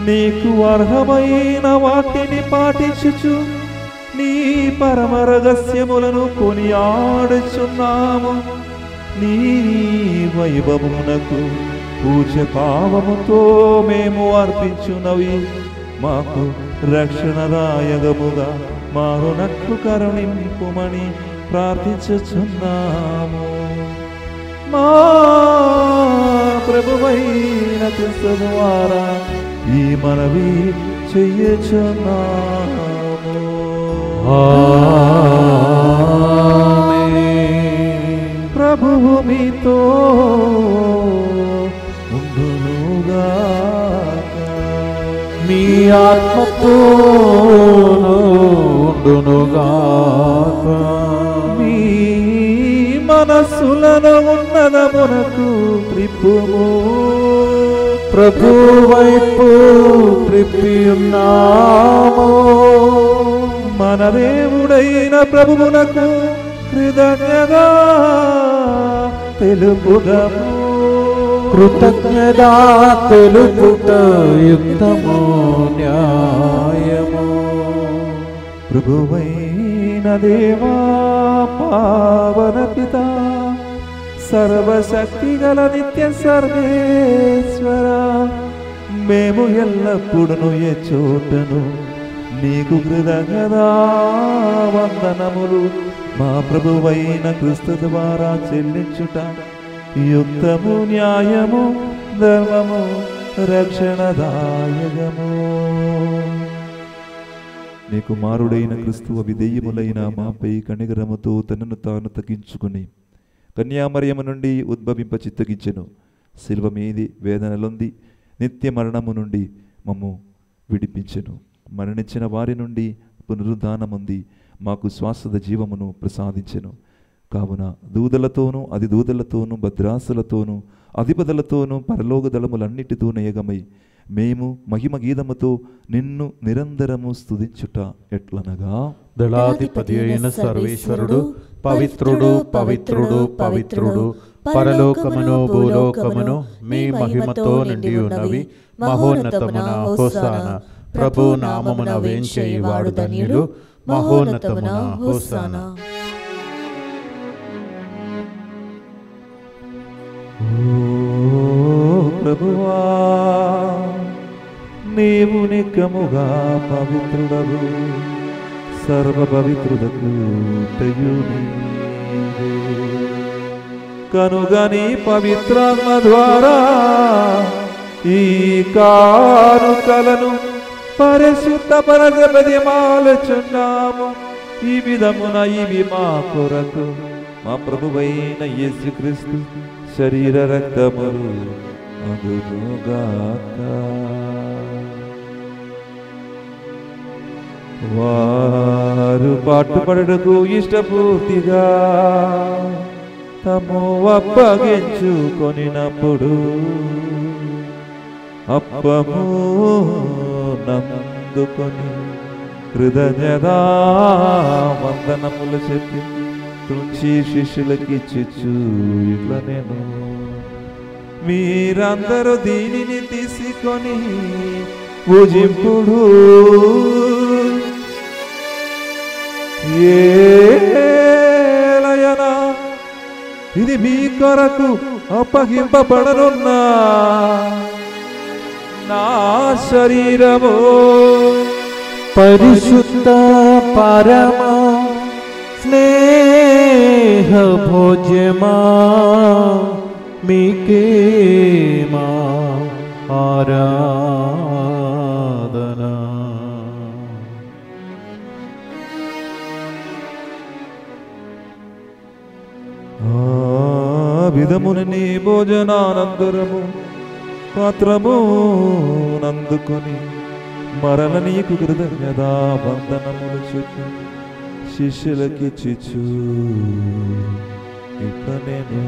నీకు అర్హమైన వాటిని పాటించుచు నీ పరమ రహస్యములను కొనియాడుచున్నాము. నీ వైభవమునకు పూజ్య భావముతో మేము అర్పించున్నవి మాకు రక్షణదాయకముగా మారునట్లు కరుణింపుమని ప్రార్థించుచున్నాము. మా ప్రభువైన క్రీస్తు ద్వారా ఈ మనవి చెయ్యుచున్నాము. ప్రభువు మీతో ఉండునుగాక, మీ ఆత్మతో ఉండునుగాక. మీ మనస్సులను ఉన్నదమునకు త్రిప్పుము. ప్రభు వైపు త్రిప్పి ఉన్నాము. మన దేవుడైన ప్రభువునకు కృతజ్ఞత తెలుపుదము. కృతజ్ఞత తెలుపుట యుక్తము న్యాయము. ప్రభువైన దేవా, పావన పిత, సర్వశక్తి గల నిత్య సర్వేశ్వర, మేము ఎల్లప్పుడూ ఏ చోటను నీకు కృతజ్ఞతా వందనములు మా ప్రభువైన క్రీస్తు ద్వారా చెల్లించుట యుక్తము, న్యాయము, ధర్మము, రక్షణదాయకము. నీ కుమారుడైన క్రీస్తు విధేయములైన మాపై కనికరముతో తనను తాను తగ్గించుకుని కన్యామరియము నుండి ఉద్భవింప చిత్తగించెను. శిల్వ మీది వేదనలొంది నిత్య మరణము నుండి మమ్ము విడిపించెను. మరణించిన వారి నుండి పునరుద్ధానముంది మాకు శాశ్వత జీవమును ప్రసాదించెను. కావున దూదలతోనూ అతి దూదలతోనూ భద్రాసులతోనూ అధిపతులతోనూ పరలోక దళములన్నిటితోనూ ఏకమై మేము మహిమ గీతముతో నిన్ను నిరంతరము స్తుతించుట ఎట్లనగా, దళాధిపతి అయిన సర్వేశ్వరుడు పవిత్రుడు పవిత్రుడు పవిత్రుడు, పరలోకమును భూలోకమును మీ మహిమతో నిండి ఉన్నవి. మహోన్నతమున హోసానా. ప్రభు నామమున వేంచేయువాడు ధన్యుడు. మహోన్నతమున హోసానా. ప్రభువా, నీవు నిక్కముగా పవిత్రుడవు, సర్వ పవిత్రులకు కనుక నీ పవిత్రాత్మ ద్వారా ఈ కానుకలను పరిశుద్ధపరచబదిమాలుచున్నాము. ఈ విధమున ఇవి మా కొరకు మా ప్రభువైన యేసుక్రీస్తు శరీర రక్తములు అగునుగాక. వారు పాటుపడకు ఇష్టపూర్తిగా తము అప్పగించుకొనినప్పుడు అప్పము నందుకొని కృతజ్ఞతా వందనములు చెప్పి తుంచి శిష్యులకిచ్చు ఇట్లా నేను, మీరందరూ దీనిని తీసుకొని భుజింపుడు. ఏలయనా ఇది మీ కొరకు అప్పగింపబడనున్నా నా శరీరము. పరిశుద్ధ పరమ స్నేహ భోజ్యమా మీకే మా ఆరాధన. విధమున నీ భోజనానంతరము పాత్రము నందుకొని మరల నీకు కృతజ్ఞతా వందనములు చెప్పు శిష్యులకి చిచ్చు ఇక నేను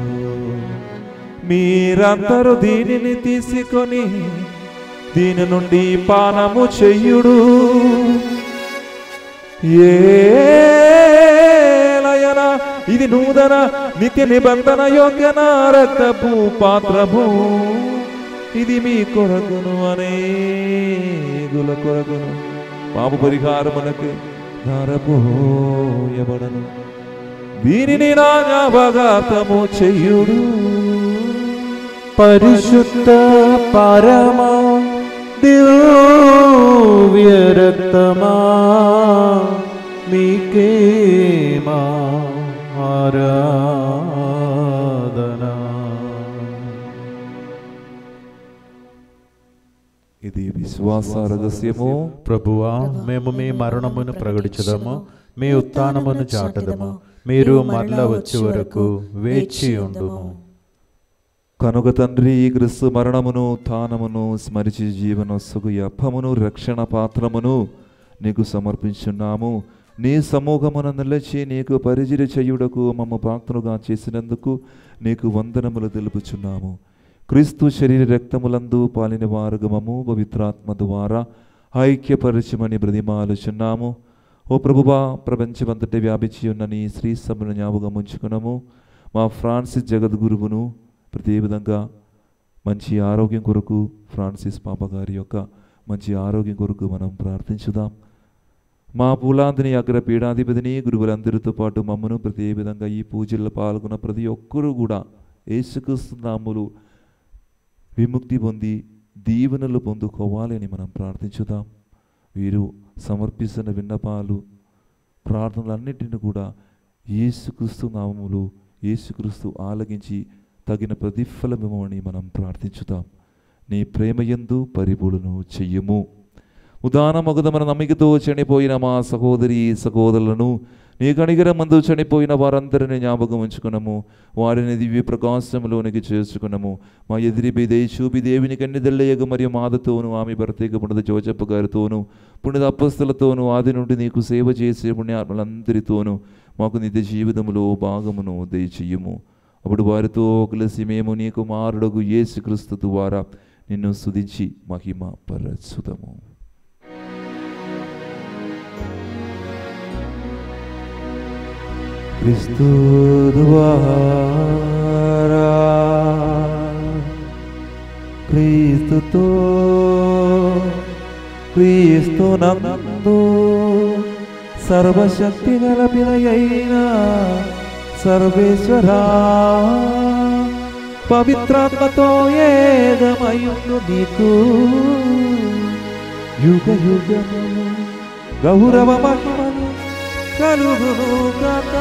మీరందరూ దీనిని తీసుకొని దీని నుండి పానము చెయ్యుడు. ఏలయన ఇది నూతన నిత్య నిబంధన యోగ్యన రక్తపు పాత్రము, ఇది మీ కొరకును అనేగుల కొరకును పాప పరిహారమునకు ధారపోయబడను. దీనిని నా జ్ఞాపకార్థము చెయ్యుడు. పరిశుద్ధ పరమ దివ్య రక్తమా మీకే మా ఆరాధన. ఇది విశ్వాస రహస్యము. ప్రభువా, మేము మీ మరణమును ప్రకటించదము, మీ ఉత్థానమును చాటదము. మీరు మరల వచ్చే వరకు వేచి ఉండుము. కనుక తండ్రి, ఈ క్రీస్తు మరణమును ఉత్థానమును స్మరించి జీవనొసగు ఈ అప్పమును రక్షణ పాత్రమును నీకు సమర్పించున్నాము. నీ సమూహమున నిలిచి నీకు పరిచర్య చేయుటకు మమ్మ పాత్రగా చేసినందుకు నీకు వందనములు తెలుపుచున్నాము. క్రీస్తు శరీర రక్తములందు పాలిన వారుగమము పవిత్రాత్మ ద్వారా ఐక్యపరచమని బ్రతిమాలుచున్నాము. ఓ ప్రభువా, ప్రపంచమంతటి వ్యాపించి ఉన్న నీ శ్రీ సభను జ్ఞాపకం ఉంచుకున్నాము. మా ఫ్రాన్సిస్ జగద్గురువును ప్రతి విధంగా మంచి ఆరోగ్యం కొరకు, ఫ్రాన్సిస్ పాప గారి యొక్క మంచి ఆరోగ్యం కొరకు మనం ప్రార్థించుదాం. మా పూలాంతిని అగ్ర పీఠాధిపతిని గురువులందరితో పాటు మమ్మను ప్రతి విధంగా ఈ పూజల్లో పాల్గొన్న ప్రతి ఒక్కరూ కూడా యేసుక్రీస్తు నామములో విముక్తి పొంది దీవెనలు పొందుకోవాలి అని మనం ప్రార్థించుదాం. వీరు సమర్పిస్తున్న విన్నపాలు, ప్రార్థనలన్నిటిని కూడా యేసుక్రీస్తు నామములో యేసుక్రీస్తు ఆలకించి తగిన ప్రతిఫలమివ్వమని మనం ప్రార్థించుదాం. నీ ప్రేమయందు పరిపూర్ణను చెయ్యము. ఉదానమగుదమైన నమ్మికతో చనిపోయిన మా సహోదరి సహోదరులను నీ కనికరమందు చనిపోయిన వారందరినీ జ్ఞాపకం ఉంచుకున్నాము. వారిని దివ్య ప్రకాశంలోనికి చేసుకున్నాము. మా ఎదిరిపై చూపి దేవుని కన్నిదల్లయ్యగా మరియు మాదతోనూ ఆమె ప్రత్యేక పుణ్యత జోజప్ప గారితోనూ పుణ్యత అప్పస్తులతోనూ ఆది నుండి నీకు సేవ చేసే పుణ్యాత్మలందరితోనూ మాకు నిత్య జీవితంలో భాగమును దయచేయము. అప్పుడు వారితో కలిసి మేము నీ కుమారుడగు యేసుక్రీస్తు ద్వారా నిన్ను స్తుతించి మహిమ పరచుదము. క్రీస్తు ద్వారా క్రీస్తుతో క్రీస్తునందు సర్వశక్తి గల పిదయైన సర్వేశ్వరా, పవిత్రాత్మతో ఏకమయుండు నీకు యుగ యుగములు గౌరవ మహిమలు కలుగును గాక.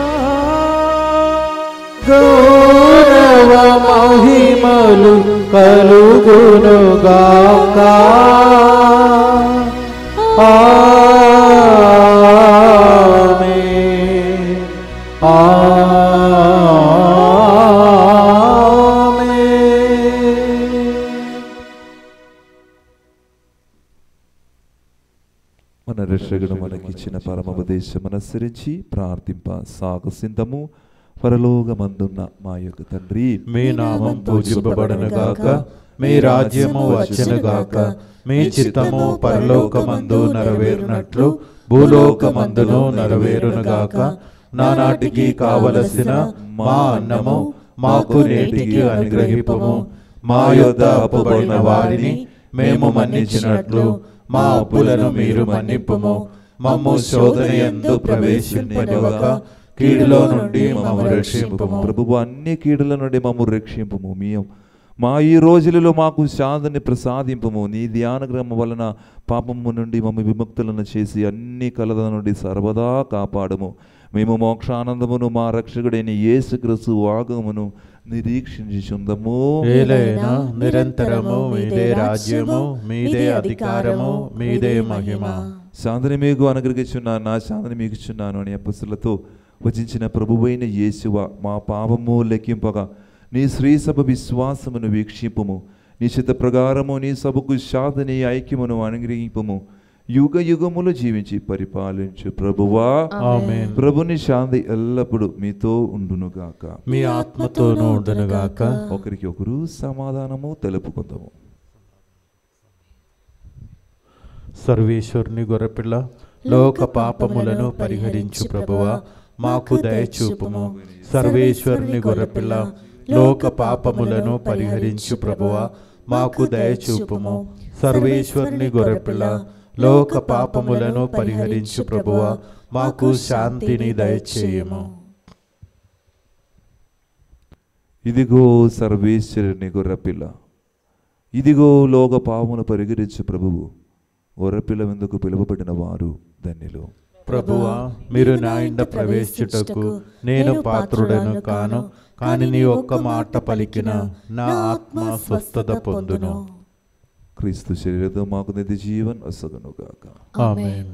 గౌరవ మహిమలు కలుగును గాక. ఆమేన్. మన రక్షకుడు మనకిచ్చిన పరమోపదేశం అనుసరించి ప్రార్థింప సాగసిందము. పరలోకమందున్న మా యొక్క తండ్రి, మీ నామం పూజింపబడును గాక. మీ రాజ్యము వచ్చును గాక. మీ చిత్తము పరలోకమందు నెరవేరునట్లు భూలోకమందును నెరవేరును గాక. నానాటికి కావలసిన మా అన్నము మాకు నేటికి అనుగ్రహింపుము. మా యొద్ద అప్పుబడిన వారిని మేము మన్నించినట్లు మా అప్పులను మీరు మన్నింపుము. మమ్ము శోధన యందు ప్రవేశింపనివ్వక కీడులో నుండి మమ్ము రక్షింపుము. ప్రభువు, అన్ని కీడుల నుండి మమ్ము రక్షింపుము. మా ఈ రోజులలో మాకు శాంతిని ప్రసాదింపము. నీ ధ్యానగ్రహం వలన పాపము నుండి మమ్మ విముక్తులను చేసి అన్ని కలద నుండి సర్వదా కాపాడము. మేము మోక్షానందమును మా రక్షకుడైన యేసుక్రీస్తు ఆగమను నిరీక్షించుచుందము. ఏలైనా నిరంతరము మీదే రాజ్యము, మీదే అధికారము, మీదే మహిమ. శాంతిని మీకు అనుగ్రహించున్నాను, నా శాంతిని మీకు ఇచ్చున్నాను అని అపొస్తలులతో వచించిన ప్రభువైన యేసువ, మా పాపము లెక్కింపగా నీ శ్రీసభ విశ్వాసమును వీక్షింపుము. నీ చిత్త ప్రకారము నీ సభకు శాంతిని ఐక్యమును అనుగ్రహింపుము. యుగ యుగములు జీవించి పరిపాలించు ప్రభువా. ఆమేన్. ప్రభుని శాంతి ఎల్లప్పుడూ మీతో ఉండునుగాక. మీ ఆత్మతోనూ ఉండునుగాక. ఒకరికి ఒకరు సమాధానము తెలుపుకుందాము. సర్వేశ్వరుని గొర్రెపిల్ల, లోక పాపములను పరిహరించు ప్రభువా, మాకు దయచూపుము. సర్వేశ్వరుని గొర్రెపిల్ల, లోక పాపములను పరిహరించు ప్రభువా, మాకు దయచూపుము. సర్వేశ్వరుని గొర్రెపిల్ల, లోక పాపములను పరిహరించు ప్రభువా, మాకు శాంతిని దయచేయము. ఇదిగో సర్వేశ్వరుని గొర్రెపిల్ల, ఇదిగో లోక పాపమును పరిహరించు ప్రభువు. గొర్రెపిల్ల విందుకు పిలువబడిన వారు ధన్యులు. ప్రభువా, మీరు నా ఇంట ప్రవేశించుటకు నేను పాత్రుడను కాను, కానీ నీ ఒక్క మాట పలికిన నా ఆత్మ స్వస్థత పొందును. క్రీస్తు శరీరతో మాకు నిత్య జీవన్ అసగనుగాక. ఆమేన్.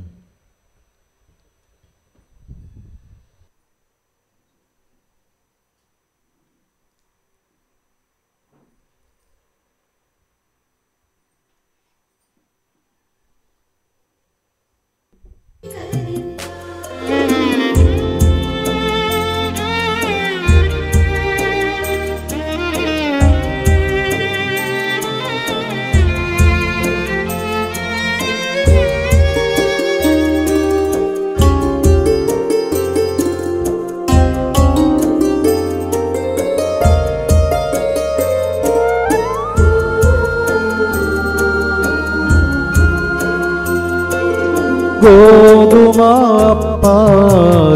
గోధుమ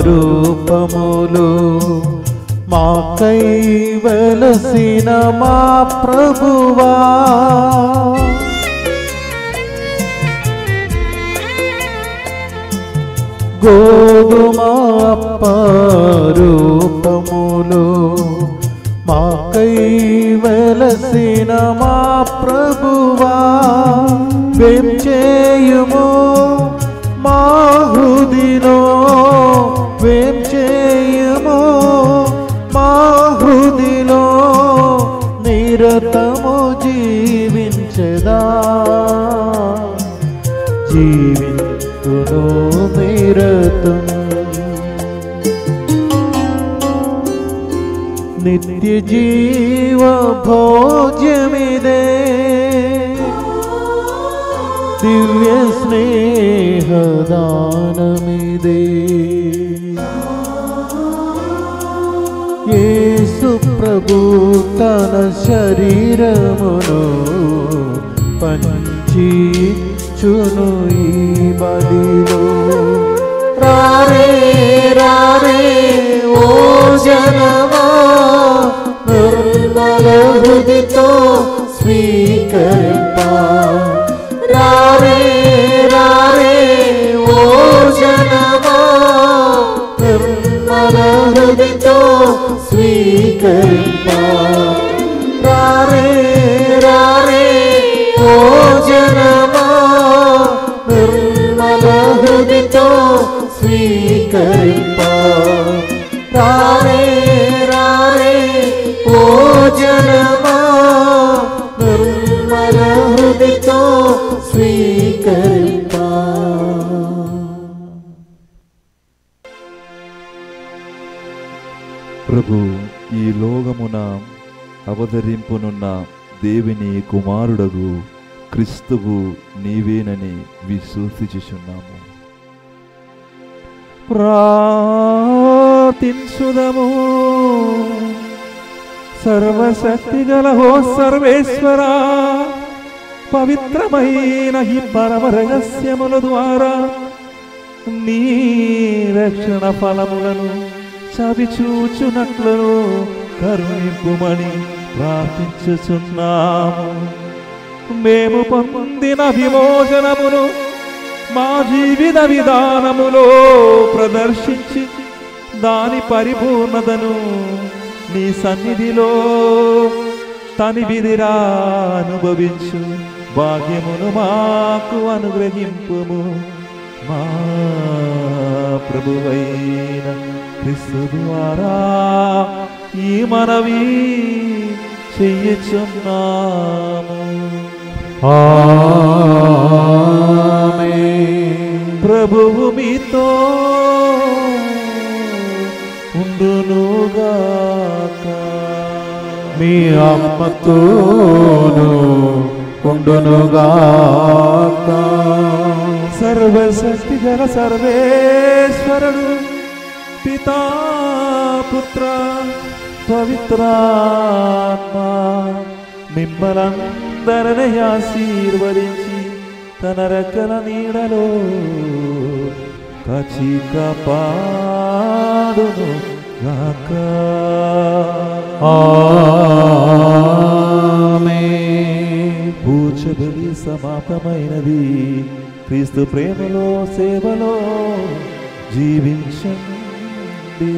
రూపములు మాకై వెలసిన మా ప్రభువా, గోధుమ రూపములు మాకై వెలసిన మా ప్రభువా, వేంచేయుము మా హృదిలో, వేంచేయుము మా హృదిలో, నిరతము జీవించెదా, జీవింతును నిరతం. నిత్య జీవ భోజ్యమిదే, దివ్య స్నేహదానమిదే. యేసు ప్రభు తన శరీరమును పంచిచును ఈ బలిలో. రారే రారే ఓ జనమా, నిర్మల హృదితో స్వీకరింప. రారే రారే ఓ జనమా, నిర్మల హృదితో స్వీకరింప. రారే రారే ఓ జనమా, నిర్మల హృదితో స్వీకరింప. రారే రారే ఓ జనమా, నిర్మల హృదితో స్వీకరింప. ప్రభు, ఈ లోకమున అవతరింపునున్న దేవుని కుమారుడగు క్రీస్తువు నీవేనని విశ్వసించుచున్నాము. ప్రార్థించుదము. సర్వశక్తిగల హో సర్వేశ్వరా, పవిత్రమైన ఈ పరమ రహస్యముల ద్వారా నీ రక్షణ ఫలములను చవిచూచునట్లను కరుణింపుమని ప్రార్థించుచున్నాము. మేము పొందిన విమోచనమును మా జీవిత విధానములో ప్రదర్శించి దాని పరిపూర్ణతను నీ సన్నిధిలో తనివిధిరా అనుభవించు భాగ్యమును మాకు అనుగ్రహింపుము. మా ప్రభువైన క్రీస్తు ద్వారా ఈ మనవి చెయ్యుచున్నాము. ఆమేన్. ప్రభువు మీతో ఉండునుగాక. మీ ఆత్మతోను ఉండునుగాక. సర్వశక్తి గల సర్వేశ్వరుడు పితా పుత్ర పవిత్రాత్మ మిమ్మలందరినీ ఆశీర్వదించి తన రెక్కల నీడలో కాచి కాపాడును గాక. ఆమేన్. పూజబలి సమాప్తమైనది. క్రీస్తు ప్రేమలో సేవలో జీవించండి.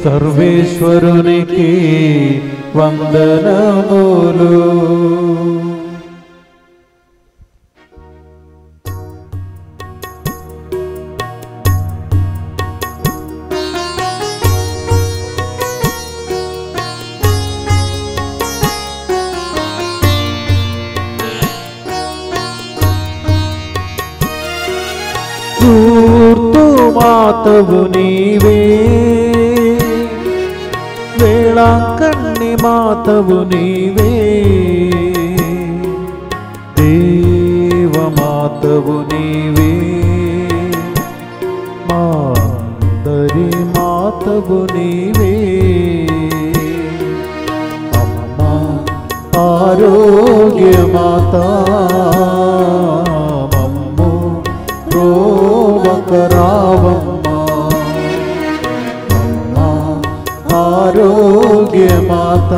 సర్వేశ్వరునికి వందనములు. ధూర్తు మాతవు నీవే, వేళాంకణి మాతవు నీవే, దేవమాతవు నీవే, మా అందరి మాతవు నీవే. అమ్మా ఆరోగ్య మాత మమ్ము రోవకరావమ్మా. అమ్మా ఆరోగ్య మాత